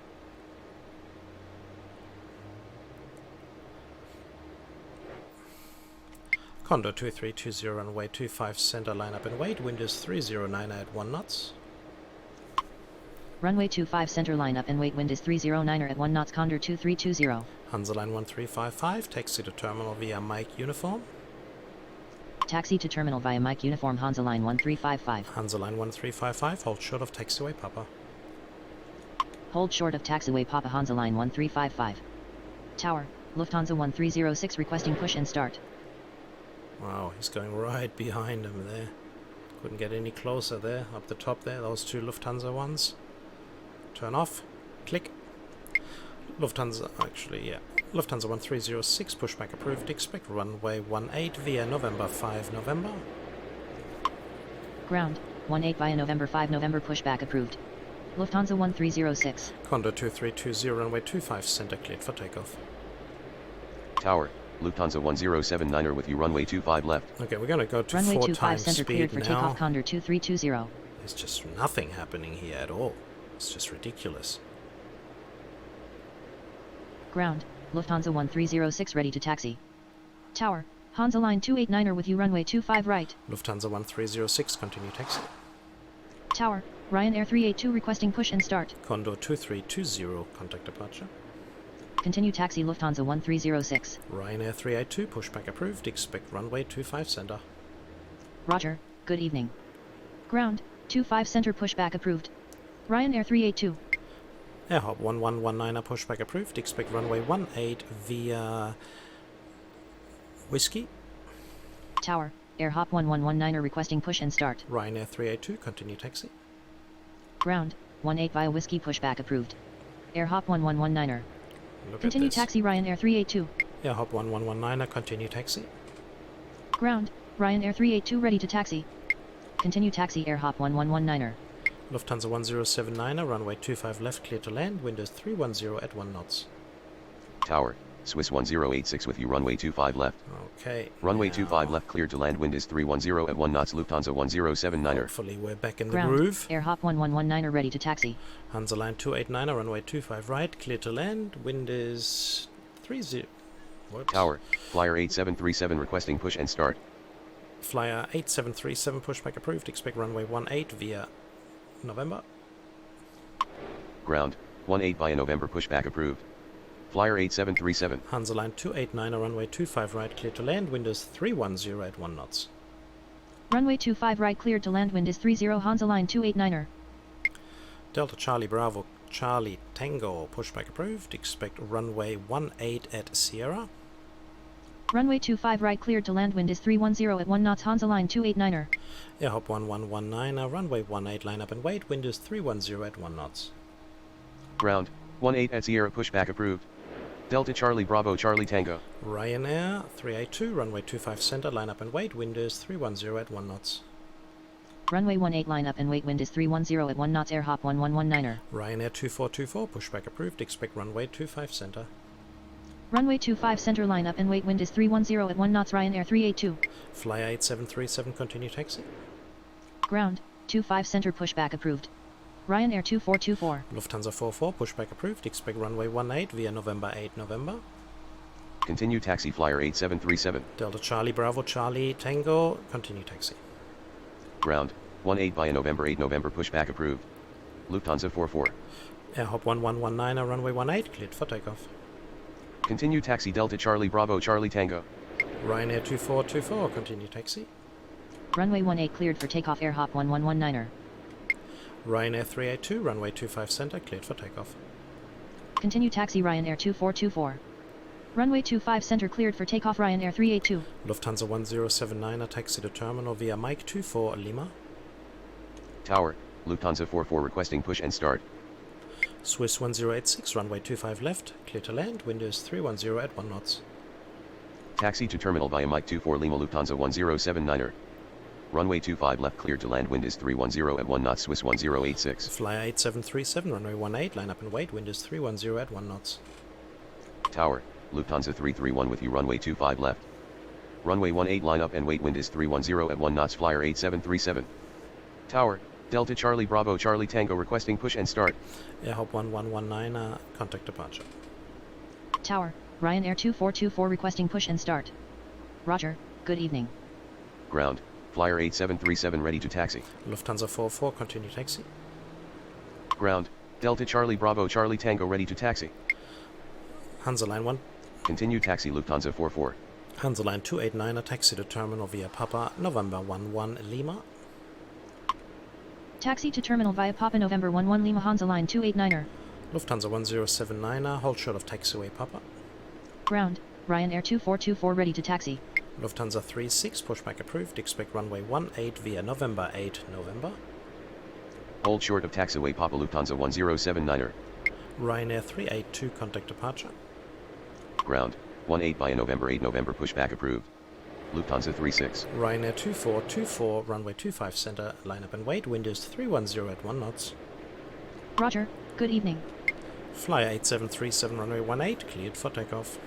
Condor 2320 runway 25 center line up and wait. Wind is 309 at 1 knots. Runway 25 center line up and wait, wind is 309 at 1 knots, Condor 2320. Hansa line 1355, taxi to terminal via Mike uniform. Taxi to terminal via Mike uniform, Hansa line 1355. Hansa line 1355, hold short of taxiway Papa. Hold short of taxiway Papa, Hansa line 1355. Tower, Lufthansa 1306 requesting push and start. Wow, he's going right behind him there. Couldn't get any closer there, up the top there, those 2 Lufthansa ones. Turn off, click. Lufthansa, actually, yeah. Lufthansa 1306, pushback approved. Expect runway 18 via November 5 November. Ground, 18 via November 5 November, pushback approved. Lufthansa 1306. Condor 2320, runway 25 center cleared for takeoff. Tower, Lufthansa 1079er with you, runway 25 left. Okay, we're going to go to Runway 4 25 times center cleared speed for now. takeoff, Condor 2320. There's just nothing happening here at all. It's just ridiculous. Ground, Lufthansa 1306 ready to taxi. Tower, Hansa line 289er with you, runway 25 right. Lufthansa 1306, continue taxi. Tower, Ryanair 382 requesting push and start. Condor 2320, contact departure. Continue taxi Lufthansa 1306. Ryanair 382, pushback approved. Expect runway 25 center. Roger, good evening. Ground, 25 center pushback approved. Ryanair 382. AirHop 1119er, pushback approved. Expect runway 18 via Whiskey. Tower, AirHop 1119er requesting push and start. Ryanair 382, continue taxi. Ground, 18 via Whiskey, pushback approved. AirHop 1119er. Look Continue at this. taxi Ryanair 382. AirHop 1119er, continue taxi. Ground, Ryanair 382 ready to taxi. Continue taxi AirHop 1119er. Lufthansa 1079er, runway 25 left, clear to land. Windows 310 at 1 knots. Tower, Swiss 1086 with you, runway 25 left. Okay. Runway now 25 left cleared to land, wind is 310 at 1 knots, Lufthansa 1079er. Hopefully we're back in the Ground, groove. AirHop 1119er ready to taxi. Hansa line 289er, runway 25 right, clear to land. Wind is 30. Whoops. Tower, Flyer 8737 requesting push and start. Flyer 8737, pushback approved. Expect runway 18 via November. Ground, 18 via November, pushback approved. Flyer 8737. Hansa line 289er, runway 25 right, clear to land. Windows 310 at 1 knots. Runway 25 right cleared to land, wind is 30 Hansa line 289er. Delta Charlie Bravo Charlie Tango, pushback approved. Expect runway 18 at Sierra. Runway 25 right cleared to land, wind is 310 at 1 knots, Hansa line 289er. AirHop 1119er, runway 18 line up and wait. Windows 310 at 1 knots. Ground, 18 at Sierra, pushback approved. Delta Charlie Bravo Charlie Tango. Ryanair 382, runway 25 center, line up and wait. Windows 310 at 1 knots. Runway 18 line up and wait, wind is 310 at 1 knots, AirHop 1119er. Ryanair 2424, pushback approved. Expect runway 25 center. Runway 25 center line up and wait, wind is 310 at 1 knots, Ryanair 382. Flyer 8737, continue taxi. Ground, 25 center pushback approved. Ryanair 2424. Lufthansa 44, pushback approved. Expect runway 18 via November 8 November. Continue taxi Flyer 8737. Delta Charlie Bravo Charlie Tango, continue taxi. Ground, 18 via November 8 November, pushback approved. Lufthansa 44. Air hop 1119, runway 18, cleared for takeoff. Continue taxi Delta Charlie Bravo Charlie Tango. Ryanair 2424, continue taxi. Runway 18 cleared for takeoff. Air hop 1119er. Ryanair 382, runway 25 center, cleared for takeoff. Continue taxi Ryanair 2424. Runway 25 center cleared for takeoff. Ryanair 382. Lufthansa 1079, taxi to terminal via Mike 24 Lima. Tower, Lufthansa 44 requesting push and start. Swiss 1086, runway 25 left, clear to land, wind is 310 at 1 knots. Taxi to terminal via Mike 24 Lima Lufthansa 1079er. Runway 25 left cleared to land, wind is 310 at 1 knots. Swiss 1086. Flyer 8737, runway 18, line up and wait, wind is 310 at 1 knots. Tower, Lufthansa 331 with you, runway 25 left. Runway 18 line up and wait, wind is 310 at 1 knots. Flyer 8737. Tower, Delta Charlie Bravo Charlie Tango requesting push and start. Air hop 1119, contact departure. Tower, Ryanair 2424 requesting push and start. Roger, good evening. Ground, Flyer 8737 ready to taxi. Lufthansa 44, continue taxi. Ground, Delta Charlie Bravo Charlie Tango ready to taxi. Hansa Line 1. Continue taxi Lufthansa 44. Hansa Line 289, taxi to terminal via Papa November 11 Lima. Taxi to terminal via Papa November 11 Lima. Hansa Line 289er. Lufthansa 1079, hold short of taxiway Papa. Ground, Ryanair 2424 ready to taxi. Lufthansa 36, pushback approved, expect runway 18 via November 8 November. Hold short of taxiway Papa Lufthansa 1079er. Ryanair 382, contact departure. Ground, 18 via November 8 November pushback approved. Lufthansa 36. Ryanair 2424, runway 25 center, line up and wait, wind is 310 at 1 knots. Roger, good evening. Flyer 8737, runway 18, cleared for takeoff.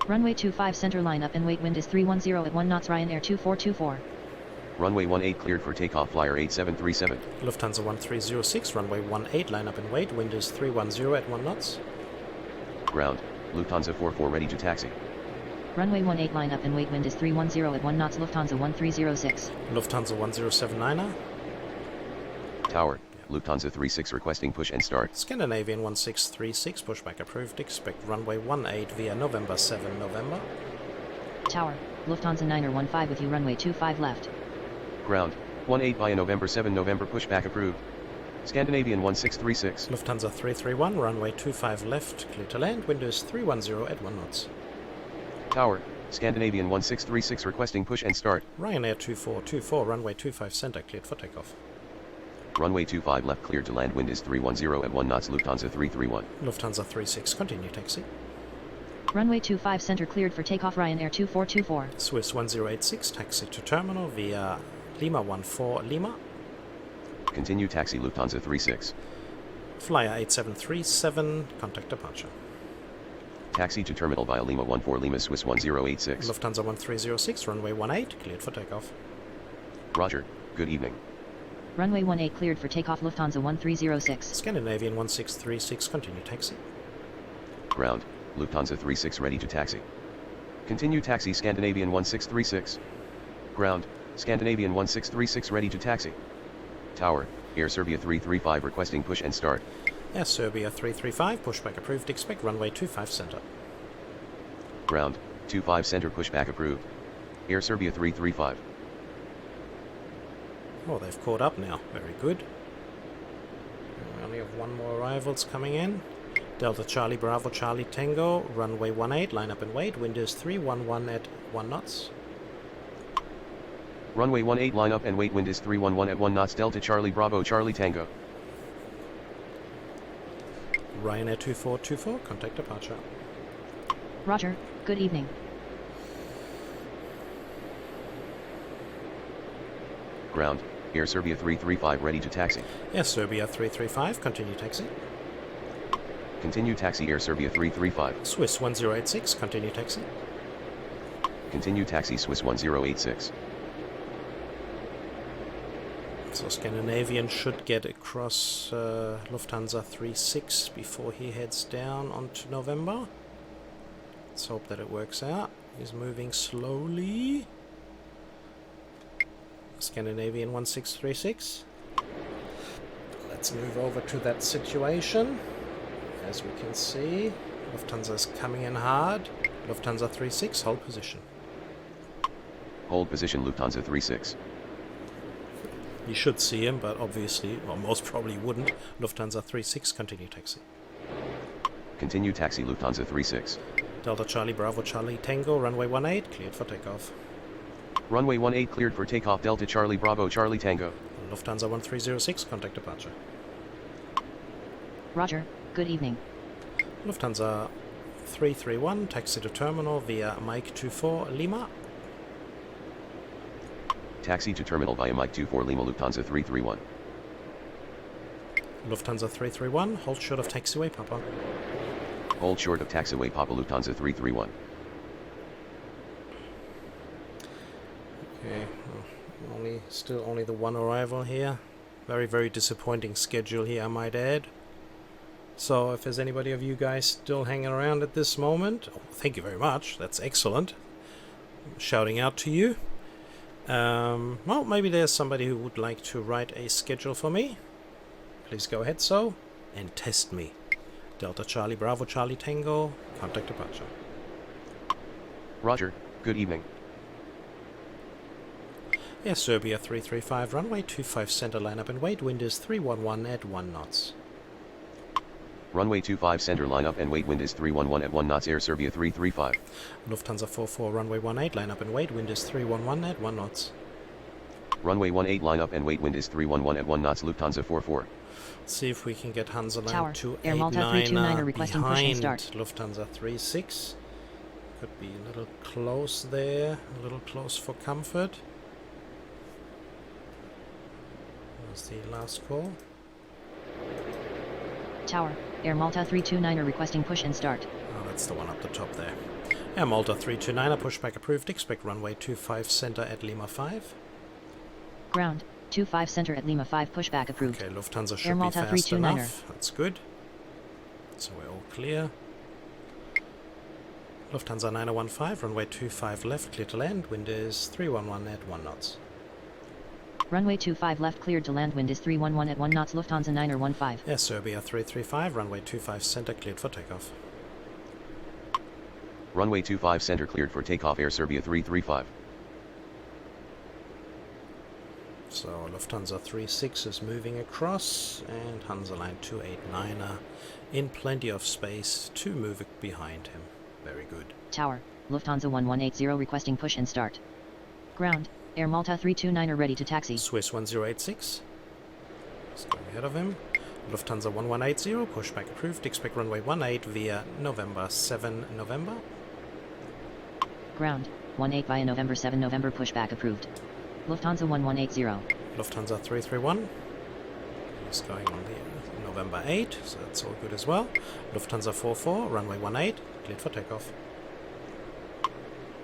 Runway 25 center line up and wait, wind is 310 at 1 knots. Ryanair 2424. Runway 18 cleared for takeoff. Flyer 8737. Lufthansa 1306, runway 18, line up and wait, wind is 310 at 1 knots. Ground, Lufthansa 44 ready to taxi. Runway 18 line up and wait, wind is 310 at 1 knots. Lufthansa 1306. Lufthansa 1079, Tower, Lufthansa 36 requesting push and start. Scandinavian 1636, pushback approved, expect runway 18 via November 7 November. Tower, Lufthansa 915 with you, runway 25 left. Ground, 18 via November 7 November pushback approved. Scandinavian 1636. Lufthansa 331, runway 25 left, clear to land, wind is 310 at 1 knots. Tower, Scandinavian 1636 requesting push and start. Ryanair 2424, runway 25 center, cleared for takeoff. Runway 25 left cleared to land, wind is 310 at 1 knots. Lufthansa 331. Lufthansa 36, continue taxi. Runway 25 center cleared for takeoff. Ryanair 2424. Swiss 1086, taxi to terminal via Lima 14 Lima. Continue taxi Lufthansa 36. Flyer 8737, contact departure. Taxi to terminal via Lima 14 Lima Swiss 1086. Lufthansa 1306, runway 18, cleared for takeoff. Roger, good evening. Runway 18 cleared for takeoff. Lufthansa 1306. Scandinavian 1636, continue taxi. Ground, Lufthansa 36 ready to taxi. Continue taxi Scandinavian 1636. Ground, Scandinavian 1636 ready to taxi. Tower, Air Serbia 335 requesting push and start. Air Serbia 335, pushback approved, expect runway 25 center. Ground, 25 center pushback approved. Air Serbia 335. Oh, they've caught up now. Very good. We only have one more arrivals coming in. Delta Charlie Bravo Charlie Tango, runway 18, line up and wait, wind is 311 at 1 knots. Runway 18 line up and wait, wind is 311 at 1 knots. Delta Charlie Bravo Charlie Tango. Ryanair 2424, contact departure. Roger, good evening. Ground, Air Serbia 335 ready to taxi. Air Serbia 335, continue taxi. Continue taxi Air Serbia 335. Swiss 1086, continue taxi. Continue taxi Swiss 1086. So Scandinavian should get across Lufthansa 36 before he heads down onto November. Let's hope that it works out. He's moving slowly. Scandinavian 1636. let's move over to that situation. As we can see, Lufthansa is coming in hard. Lufthansa 36, hold position. Hold position Lufthansa 36. You should see him, but obviously, or most probably wouldn't. Lufthansa 36, continue taxi. Continue taxi Lufthansa 36. Delta Charlie Bravo Charlie Tango, runway 18, cleared for takeoff. Runway 18 cleared for takeoff Delta Charlie Bravo Charlie Tango. Lufthansa 1306, contact departure. Roger, good evening. Lufthansa 331, taxi to terminal via Mike 24 Lima. Taxi to terminal via Mike 24 Lima Lufthansa 331. Lufthansa 331, hold short of taxiway Papa. Hold short of taxiway Papa Lufthansa 331. Okay, still only the one arrival here. Very, very disappointing schedule here, I might add. So if there's anybody of you guys still hanging around at this moment, oh, thank you very much. That's excellent. Shouting out to you. Well, maybe there's somebody who would like to write a schedule for me. Please go ahead and test me. Delta Charlie Bravo Charlie Tango, contact departure. Roger, good evening. Yes, Serbia 335, runway 25 center, line up and wait, wind is 311 at 1 knots. Runway 25 center, line up and wait, wind is 311 at 1 knots, Air Serbia 335. Lufthansa 44, runway 18, line up and wait, wind is 311 at 1 knots. Runway 18 line up and wait, wind is 311 at 1 knots, Lufthansa 44. See if we can get Hansaline Tower, 289 Air Malta 329 are requesting push and behind start. Lufthansa 36. Could be a little close there, a little close for comfort. Was the last call. Tower, Air Malta 329 are requesting push and start. Oh, that's the one up the top there. Air Malta 329, pushback approved. Expect runway 25 center at Lima 5. Ground, 25 center at Lima 5 pushback approved. Okay, Lufthansa should Air be Malta fast 329er. enough. That's good. So we're all clear. Lufthansa 9015, runway 25 left, clear to land. Wind is 311 at 1 knots. Runway 25 left cleared to land, wind is 311 at 1 knots, Lufthansa 9er15. Yes, Serbia 335, runway 25 center, cleared for takeoff. Runway 25 center cleared for takeoff, Air Serbia 335. So Lufthansa 36 is moving across, and Hansaline 289 in plenty of space to move it behind him. Very good. Tower, Lufthansa 1180 requesting push and start. Ground, Air Malta 329 are ready to taxi. Swiss 1086 is going ahead of him. Lufthansa 1180, pushback approved. Expect runway 18 via November 7 November. Ground, 18 via November 7 November pushback approved. Lufthansa 1180. Lufthansa 331 is going on the November 8, so that's all good as well. Lufthansa 44, runway 18, cleared for takeoff.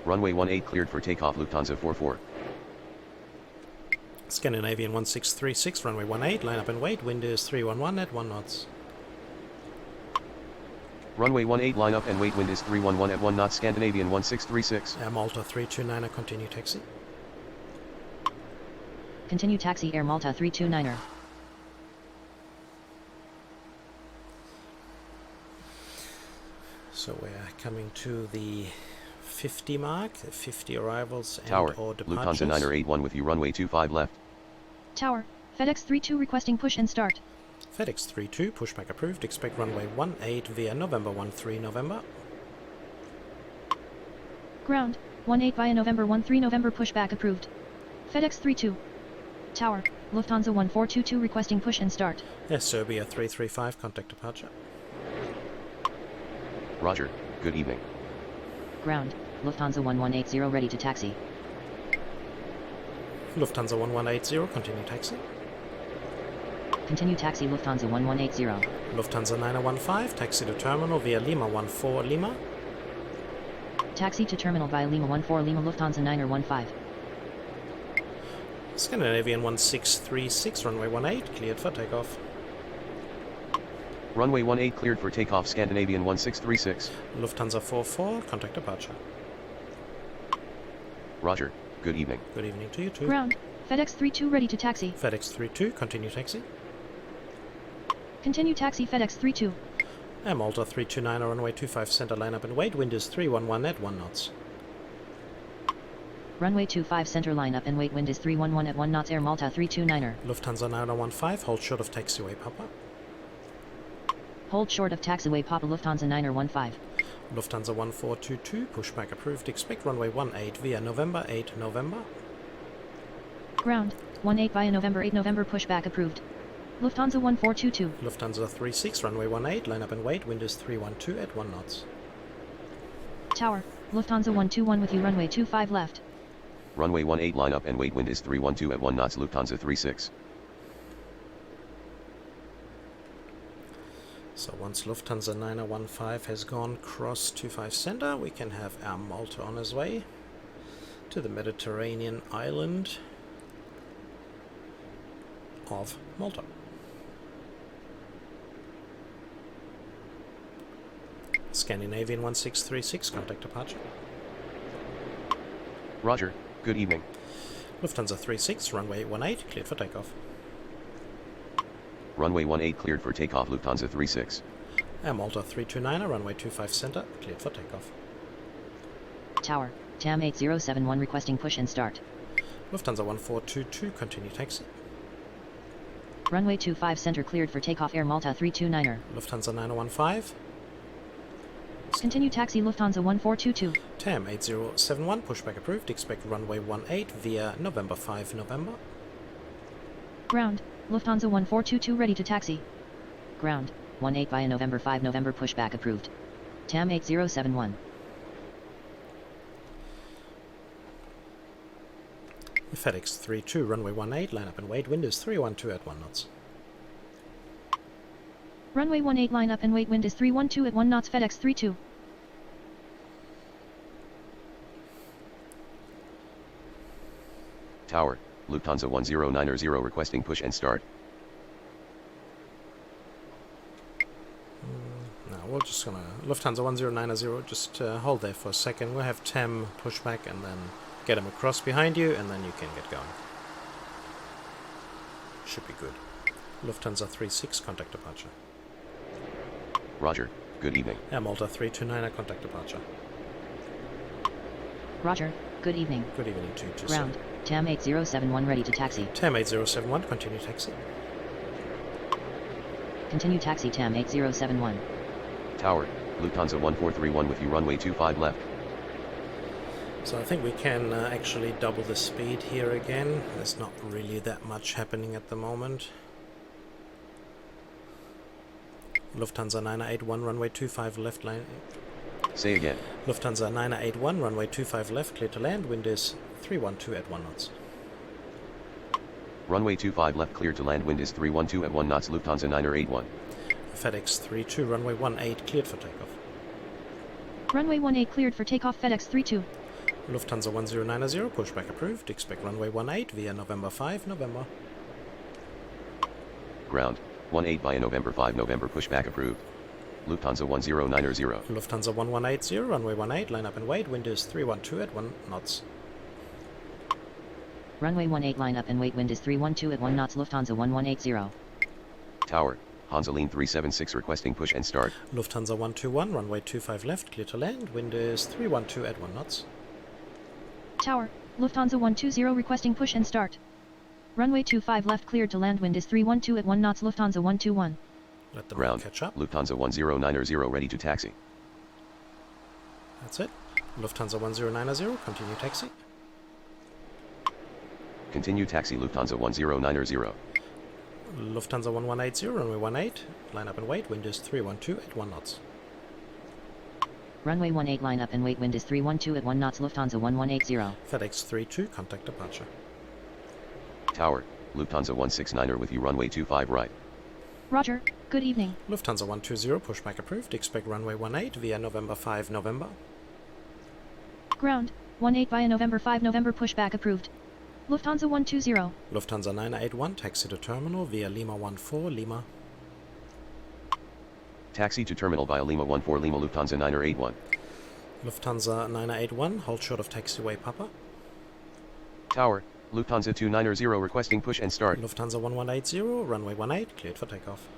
Runway 18 cleared for takeoff, Lufthansa 44. Scandinavian 1636, runway 18, line up and wait, wind is 311 at 1 knots. Runway 18 line up and wait, wind is 311 at 1 knots, Scandinavian 1636. Air Malta 329, continue taxi. Continue taxi, Air Malta 329er. So we're coming to the 50 mark, 50 arrivals and Tower, or departures. Lufthansa 9er81 with you, runway 25 left. Tower, FedEx 32 requesting push and start. FedEx 32, pushback approved. Expect runway 18 via November 13 November. Ground, 18 via November 13 November pushback approved. FedEx 32. Tower, Lufthansa 1422 requesting push and start. Yes, Serbia 335, contact departure. Roger, good evening. Ground, Lufthansa 1180 ready to taxi. Lufthansa 1180, continue taxi. Continue taxi, Lufthansa 1180. Lufthansa 9015, taxi to terminal via Lima 14 Lima. Taxi to terminal via Lima 14 Lima, Lufthansa 9er15. Scandinavian 1636, runway 18, cleared for takeoff. Runway 18 cleared for takeoff, Scandinavian 1636. Lufthansa 44, contact departure. Roger, good evening. Good evening to you too. Ground, FedEx 32 ready to taxi. FedEx 32, continue taxi. Continue taxi FedEx 32. Malta 329, runway 25 center, line up and wait, wind is 311 at 1 knots. Runway 25 center line up and wait, wind is 311 at 1 knots, Air Malta 329er. Lufthansa 915, hold short of taxiway Papa. Hold short of taxiway Papa, Lufthansa 915. Lufthansa 1422, pushback approved, expect runway 18 via November 8 November. Ground, 18 via November 8 November, pushback approved. Lufthansa 1422. Lufthansa 36, runway 18, line up and wait, wind is 312 at 1 knots. Tower, Lufthansa 121 with you, runway 25 left. Runway 18 line up and wait, wind is 312 at 1 knots, Lufthansa 36. So once Lufthansa 915 has gone cross 25 center, we can have Air Malta on his way to the Mediterranean island of Malta. Scandinavian 1636, contact departure. Roger, good evening. Lufthansa 36, runway 18, cleared for takeoff. Runway 18 cleared for takeoff, Lufthansa 36. Air Malta 329, runway 25 center, cleared for takeoff. Tower, TAM 8071 requesting push and start. Lufthansa 1422, continue taxi. Runway 25 center cleared for takeoff, Air Malta 329er. Lufthansa 915, Continue taxi, Lufthansa 1422. TAM 8071, pushback approved, expect runway 18 via November 5 November. Ground, Lufthansa 1422 ready to taxi. Ground, 18 via November 5 November, pushback approved. TAM 8071. FedEx 32, runway 18, line up and wait, wind is 312 at 1 knots. Runway 18 line up and wait, wind is 312 at 1 knots, FedEx 32. Tower, Lufthansa 1090 requesting push and start. Now we're just gonna Lufthansa 1090, just hold there for a second. We'll have TAM pushback and then get him across behind you, and then you can get going. Should be good. Lufthansa 36, contact departure. Roger, good evening. Air Malta 329, contact departure. Roger, good evening. Good evening to you. Ground, TAM 8071 ready to taxi. TAM 8071, continue taxi. Continue taxi, TAM 8071. Tower, Lufthansa 1431 with you, runway 25 left. So I think we can actually double the speed here again. There's not really that much happening at the moment. Lufthansa 981, runway 25 left line. Say again. Lufthansa 981, runway 25 left, clear to land, wind is 312 at 1 knots. Runway 25 left clear to land, wind is 312 at 1 knots, Lufthansa 981. FedEx 32, runway 18, cleared for takeoff. Runway 18 cleared for takeoff, FedEx 32. Lufthansa 1090, pushback approved, expect runway 18 via November 5 November. Ground, 18 via November 5 November, pushback approved. Lufthansa 1090. Lufthansa 1180, runway 18, line up and wait, wind is 312 at 1 knots. Runway 18 line up and wait, wind is 312 at 1 knots, Lufthansa 1180. Tower, Hansaline 376 requesting push and start. Lufthansa 121, runway 25 left, clear to land, wind is 312 at 1 knots. Tower, Lufthansa 120 requesting push and start. Runway 25 left cleared to land, wind is 312 at 1 knots, Lufthansa 121. Let the Ground, catch up. Lufthansa 1090 ready to taxi. That's it. Lufthansa 1090, continue taxi. Continue taxi, Lufthansa 1090. Lufthansa 1180, runway 18, line up and wait, wind is 312 at 1 knots. Runway 18 line up and wait, wind is 312 at 1 knots, Lufthansa 1180. FedEx 32, contact departure. Tower, Lufthansa 169 with you, runway 25 right. Roger, good evening. Lufthansa 120, pushback approved, expect runway 18 via November 5 November. Ground, 18 via November 5 November, pushback approved. Lufthansa 120. Lufthansa 981, taxi to terminal via Lima 14 Lima. Taxi to terminal via Lima 14 Lima, Lufthansa 981. Lufthansa 981, hold short of taxiway Papa. Tower, Lufthansa 290 requesting push and start. Lufthansa 1180, runway 18, cleared for takeoff.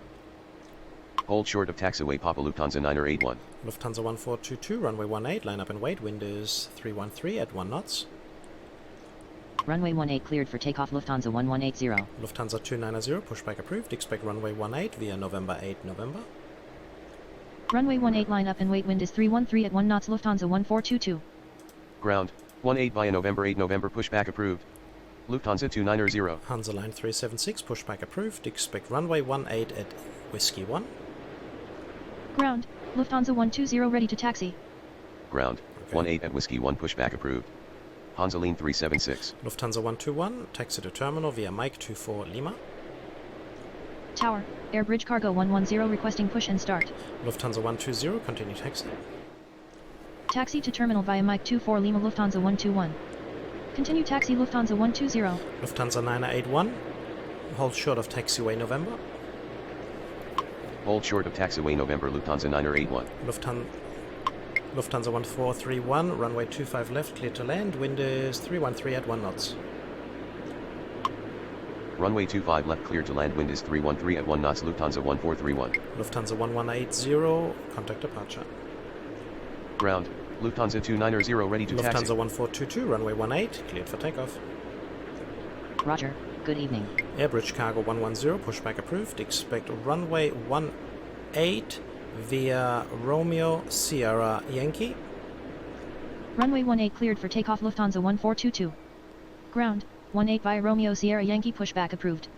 Hold short of taxiway Papa Lufthansa 981. Lufthansa 1422, runway 18, line up and wait, wind is 313 at 1 knots. Runway 18 cleared for takeoff Lufthansa 1180. Lufthansa 290, pushback approved, expect runway 18 via November 8, November. Runway 18 line up and wait, wind is 313 at 1 knots Lufthansa 1422. Ground, 18 via November 8 November pushback approved. Lufthansa 290. Hansa line 376, pushback approved, expect runway 18 at Whiskey 1. Ground, Lufthansa 120 ready to taxi. Ground, Okay. 18 at Whiskey 1 pushback approved. Hansaline 376. Lufthansa 121, taxi to terminal via Mike 24 Lima. Tower, Air Bridge Cargo 110 requesting push and start. Lufthansa 120, continue taxi. Taxi to terminal via Mike 24 Lima Lufthansa 121. Continue taxi Lufthansa 120. Lufthansa 981, hold short of taxiway November. Hold short of taxiway November Lufthansa 981. Lufthansa 1431, runway 25 left, clear to land, wind is 313 at 1 knots. Runway 25 left clear to land, wind is 313 at 1 knots Lufthansa 1431. Lufthansa 1180, contact departure. Ground, Lufthansa 290 ready to taxi. Lufthansa 1422, runway 18, cleared for takeoff. Roger, good evening. Airbridge Cargo 110, pushback approved, expect runway 18 via Romeo Sierra Yankee. Runway 18 cleared for takeoff Lufthansa 1422. Ground, 18 via Romeo Sierra Yankee pushback approved.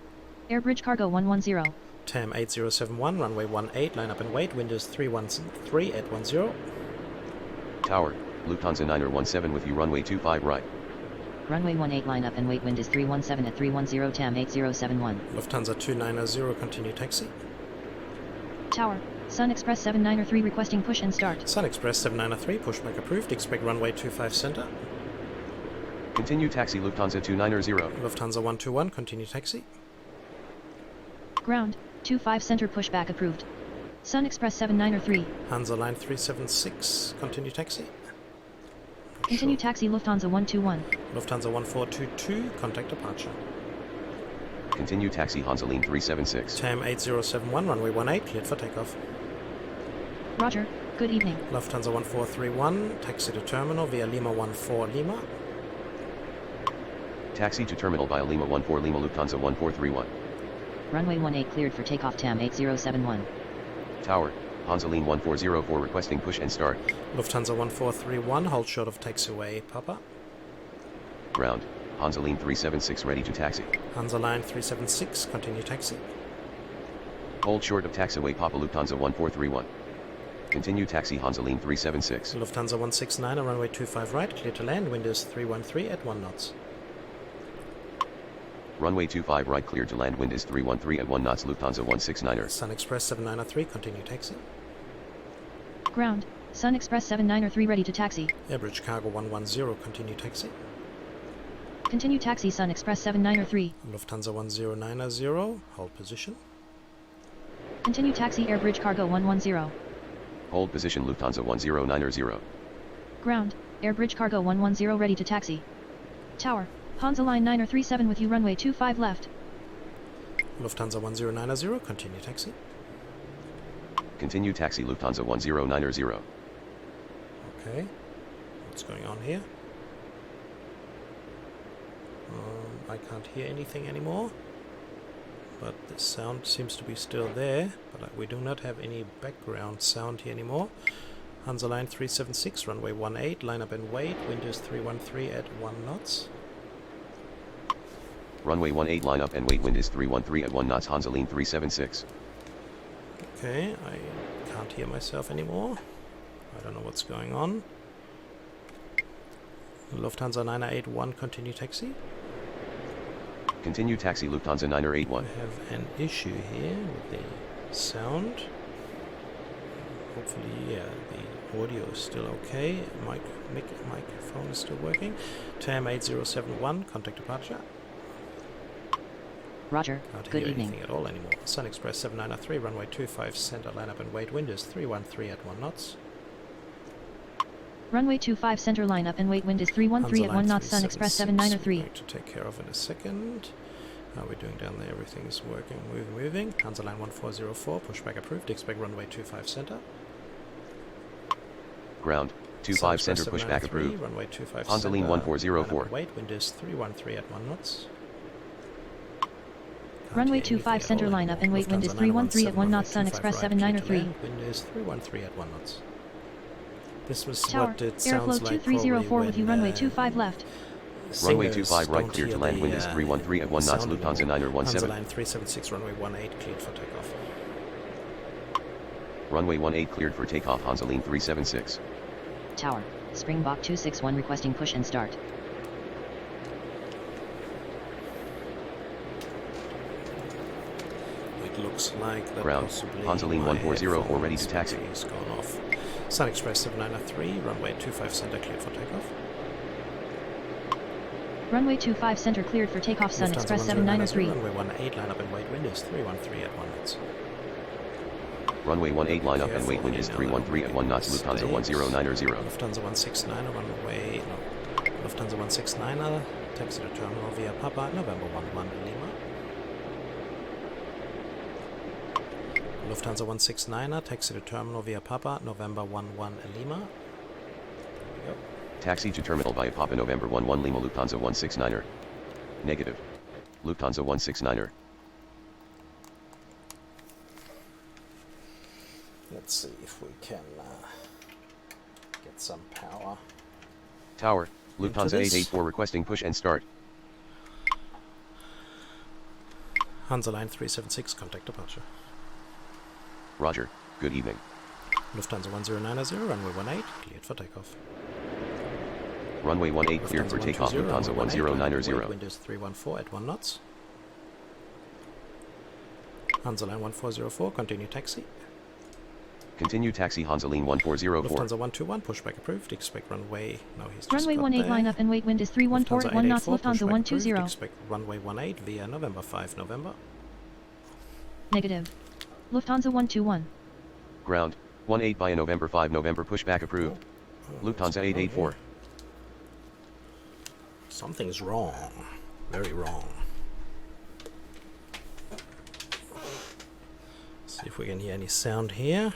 Air Bridge Cargo 110. TAM 8071, runway 18, line up and wait, wind is 313 at 10. Tower, Lufthansa 917 with you runway 25 right. Runway 18 line up and wait, wind is 317 at 310 TAM 8071. Lufthansa 290, continue taxi. Tower, Sun Express 793 requesting push and start. Sun Express 793, pushback approved, expect runway 25 center. Continue taxi Lufthansa 290. Lufthansa 121, continue taxi. Ground, 25 center pushback approved. Sun Express 793. Hansa line 376, continue taxi. Continue taxi Lufthansa 121. Lufthansa 1422, contact departure. Continue taxi Hansaline 376. TAM 8071, runway 18, cleared for takeoff. Roger, good evening. Lufthansa 1431, taxi to terminal via Lima 14 Lima. Taxi to terminal via Lima 14 Lima Lufthansa 1431. Runway 18 cleared for takeoff TAM 8071. Tower, Hansaline 1404 requesting push and start. Lufthansa 1431, hold short of taxiway Papa. Ground, Hansaline 376 ready to taxi. Hansa line 376, continue taxi. Hold short of taxiway Papa Lufthansa 1431. Continue taxi Hansaline 376. Lufthansa 169, runway 25 right, clear to land, wind is 313 at 1 knots. Runway 25 right clear to land, wind is 313 at 1 knots Lufthansa 169er. Sun Express 793, continue taxi. Ground, Sun Express 793 ready to taxi. Airbridge Cargo 110, continue taxi. Continue taxi Sun Express 793. Lufthansa 1090, hold position. Continue taxi Air Bridge Cargo 110. Hold position Lufthansa 1090. Ground, Air Bridge Cargo 110 ready to taxi. Tower, Hansa Line 937 with you runway 25 left. Lufthansa 1090, continue taxi. Continue taxi Lufthansa 1090. Okay, what's going on here? I can't hear anything anymore, but the sound seems to be still there, but we do not have any background sound here anymore. Hansa line 376, runway 18, line up and wait, wind is 313 at 1 knots. Runway 18 line up and wait, wind is 313 at 1 knots Hansaline 376. Okay, I can't hear myself anymore. I don't know what's going on. Lufthansa 981, continue taxi. Continue taxi Lufthansa 981. I have an issue here with the sound. Hopefully, yeah, the audio is still okay. Microphone is still working. TAM 8071, contact departure. Roger, Can't good hear evening. anything at all anymore. Sun Express 793, runway 25 center, line up and wait, wind is 313 at 1 knots. Runway 25 center line up and wait, wind is 313 at 1 knots Sun Express 793. Going to take care of in a second. How are we doing down there? Everything is working, moving. Hansa line 1404, pushback approved. Expect runway 25 center. Ground, 25 center pushback approved. Runway 25 Hansa center. lean 1404. Wait, wind is 313 at 1 knots. Runway 25 center line up and wait, wind is 313 at 1 knots. Sun Express 7903. Wind is 313 at 1 knots. This was Tower, what it airflow sounds like 2304 with you, runway 25 left. Runway 25 right, clear to land, wind is 313 at 1 knots, Lufthansa 9er Hansa 17. line 376, runway 18, cleared for takeoff. Runway 18 cleared for takeoff, Hansa lean 376. Tower, Springbok 261 requesting push and start. It looks like that Ground, possibly Hansa lean my 1404 ready to taxi. It's gone off. Sun Express 7903, runway 25 center, cleared for takeoff. Runway 25 center cleared for takeoff. Sun Lufthansa Express 1093, 7903. runway 18, line up and wait, wind is 313 at 1 knots. Runway 18 line up and wait, wind is 313 at 1 knots, Lufthansa 1090. Lufthansa 169, runway, no. Lufthansa 169, taxi to terminal via Papa, November 11 Lima. Lufthansa 169, taxi to terminal via Papa, November 11 Lima. There we go. Taxi to terminal via Papa November 11 Lima, Lufthansa 169er. Negative. Lufthansa 169er. Let's see if we can get some power. Tower, Lufthansa this. 884 requesting push and start. Hansa line 376, contact departure. Roger, good evening. Lufthansa 1090, runway 18, cleared for takeoff. Runway 18 cleared for takeoff, Lufthansa 1090. Wind is 314 at 1 knots. Hansa line 1404, continue taxi. Continue taxi, Hansa lean 1404. Lufthansa 121, pushback approved. Expect runway. No, he's just Runway got 18 there. line up and wait, wind is 314 at 1 knots. Lufthansa 120. Expect runway 18 via November 5 November. Negative. Lufthansa 121. Ground, 18 via November 5 November pushback approved. Lufthansa 884. Something's wrong. Very wrong. See if we can hear any sound here.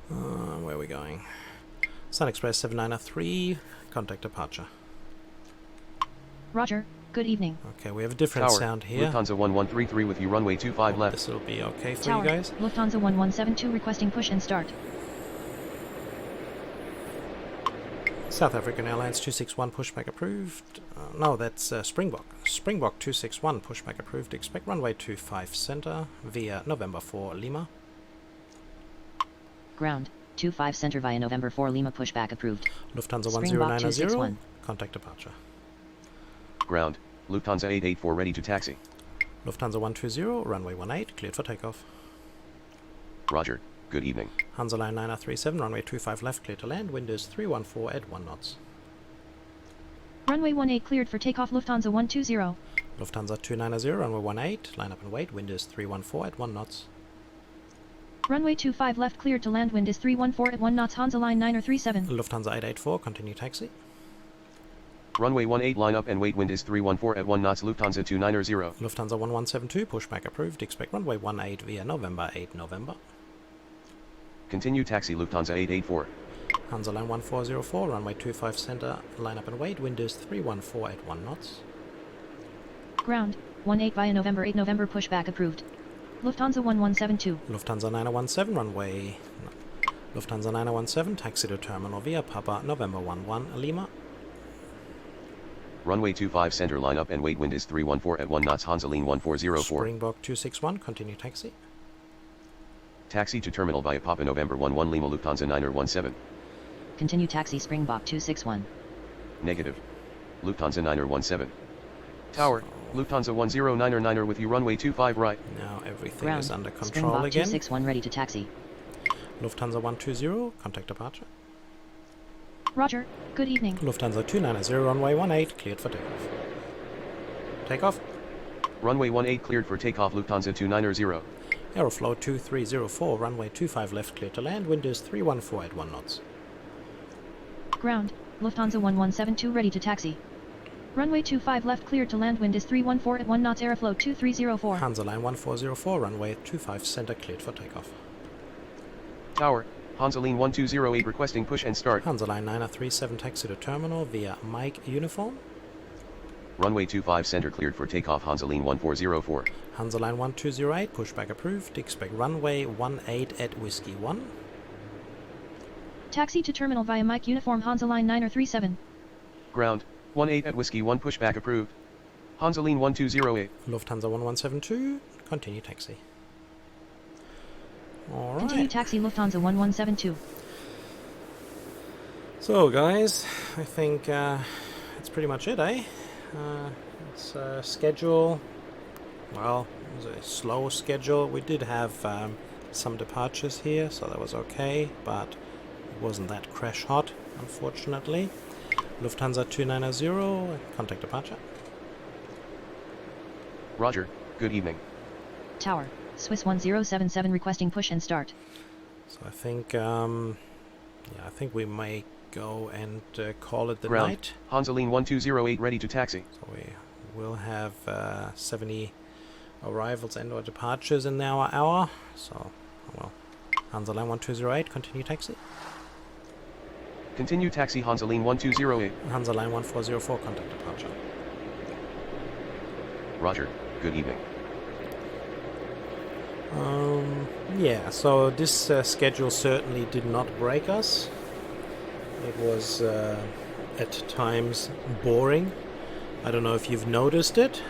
Where are we going? Sun Express 793, contact departure. Roger, good evening. Okay, we have a different Tower, sound here. Lufthansa 1133 with you, runway 25 left. This will be okay for Tower, you guys. Lufthansa 1172 requesting push and start. South African Airlines 261, pushback approved. No, that's Springbok. Springbok 261, pushback approved. Expect runway 25 center via November 4 Lima. Ground, 25 center via November 4 Lima pushback approved. Lufthansa Springbok 1090, 261. contact departure. Ground, Lufthansa 884 ready to taxi. Lufthansa 120, runway 18, cleared for takeoff. Roger, good evening. Hansa line 9037, runway 25 left, clear to land. Wind is 314 at 1 knots. Runway 18 cleared for takeoff. Lufthansa 120. Lufthansa 290, runway 18, line up and wait. Wind is 314 at 1 knots. Runway 25 left cleared to land. Wind is 314 at 1 knots. Hansa line 937. Lufthansa 884, continue taxi. Runway 18 line up and wait, wind is 314 at 1 knots, Lufthansa 290. Lufthansa 1172, pushback approved. Expect runway 18 via November 8 November. Continue taxi, Lufthansa 884. Hansa line 1404, runway 25 center, line up and wait. Wind is 314 at 1 knots. Ground, 18 via November 8 November pushback approved. Lufthansa 1172. Lufthansa 9017, runway. No. Lufthansa 9017, taxi to terminal via Papa, November 11 Lima. Runway 25 center, line up and wait, wind is 314 at 1 knots, Hansa lean 1404. Springbok 261, continue taxi. Taxi to terminal via Papa November 11 Lima, Lufthansa 917. Continue taxi Springbok 261. Negative. Lufthansa 917. Tower, Lufthansa 1099 with you, runway 25 right. Now everything Ground, is under control Springbok again. 261 ready to taxi. Lufthansa 120, contact departure. Roger, good evening. Lufthansa 290, runway 18, cleared for takeoff. Takeoff. Runway 18 cleared for takeoff, Lufthansa 290. Aeroflow 2304, runway 25 left, clear to land. Wind is 314 at 1 knots. Ground, Lufthansa 1172 ready to taxi. Runway 25 left cleared to land, wind is 314 at 1 knots, airflow 2304. Hansa line 1404, runway 25 center cleared for takeoff. Tower, Hansa Line 1208 requesting push and start. Hansa line 937 taxi to terminal via Mike uniform. Runway 25 center cleared for takeoff, Hansa Line 1404. Hansa line 1208, pushback approved. Expect runway 18 at Whiskey 1. Taxi to terminal via Mike uniform, Hansa line 937. Ground, 18 at Whiskey 1, pushback approved. Hansa Line 1208. Lufthansa 1172, continue taxi. Alright. Continue taxi Lufthansa 1172. So guys, I think that's pretty much it, eh? It's schedule. Well, it was a slow schedule. We did have some departures here, so that was okay, but it wasn't that crash hot, unfortunately. Lufthansa 2990, contact departure. Roger, good evening. Tower, Swiss 1077 requesting push and start. So I think, I think we may go and call it the Ground, night. Hansa Line 1208 ready to taxi. So we will have 70 arrivals and or departures in our hour. So, well, Hansa line 1208, continue taxi. Continue taxi, Hansa Line 1208. Hansa line 1404, contact departure. Roger, good evening. Yeah, so this schedule certainly did not break us. It was at times boring. I don't know if you've noticed it,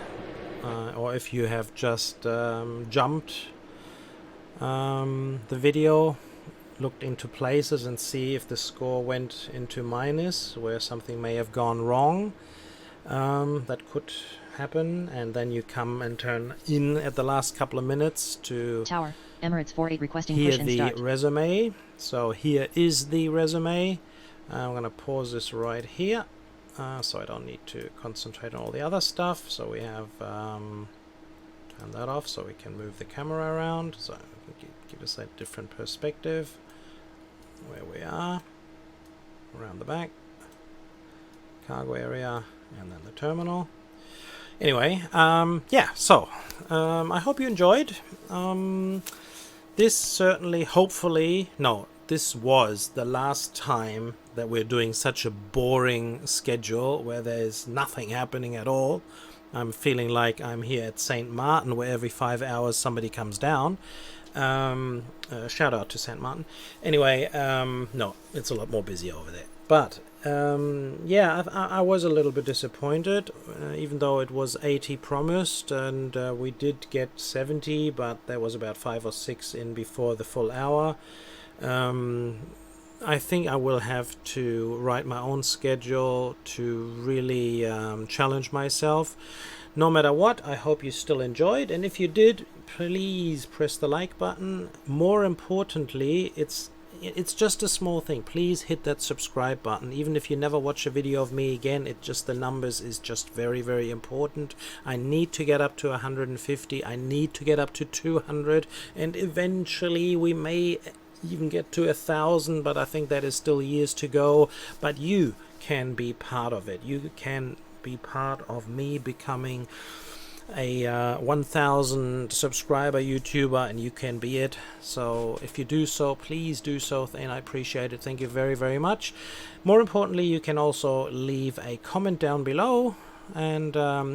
or if you have just jumped the video, looked into places and see if the score went into minus, where something may have gone wrong. That could happen, and then you come and turn in at the last couple of minutes to Tower, Emirates 48 requesting hear push and the start. resume. So here is the resume. I'm going to pause this right here, so I don't need to concentrate on all the other stuff. So we have turn that off so we can move the camera around, so give us a different perspective where we are, around the back, cargo area, and then the terminal. Anyway, yeah, so I hope you enjoyed. This certainly, hopefully, no, this was the last time that we're doing such a boring schedule where there's nothing happening at all. I'm feeling like I'm here at St. Martin, where every 5 hours somebody comes down. Shout out to St. Martin. Anyway, no, it's a lot more busy over there. But yeah, I was a little bit disappointed, even though it was 80 promised, and we did get 70, but there was about 5 or 6 in before the full hour. I think I will have to write my own schedule to really challenge myself. No matter what, I hope you still enjoyed, and if you did, please press the like button. More importantly, it's just a small thing. Please hit that subscribe button. Even if you never watch a video of me again, it just, the numbers is just very, very important. I need to get up to 150. I need to get up to 200, and eventually we may even get to 1,000, but I think that is still years to go. But you can be part of it. You can be part of me becoming a 1,000 subscriber YouTuber, and you can be it. So if you do so, please do so, and I appreciate it. Thank you very, very much. More importantly, you can also leave a comment down below and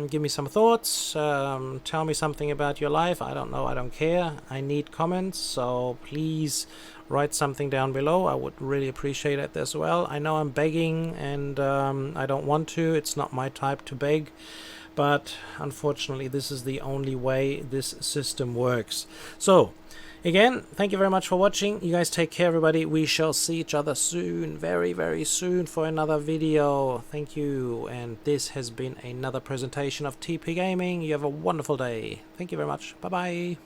give me some thoughts. Tell me something about your life. I don't know, I don't care. I need comments, so please write something down below. I would really appreciate it as well. I know I'm begging, and I don't want to. It's not my type to beg, but unfortunately this is the only way this system works. So again, thank you very much for watching. You guys take care, everybody. We shall see each other soon, very, very soon, for another video. Thank you, and this has been another presentation of TP Gaming. You have a wonderful day. Thank you very much. Bye bye.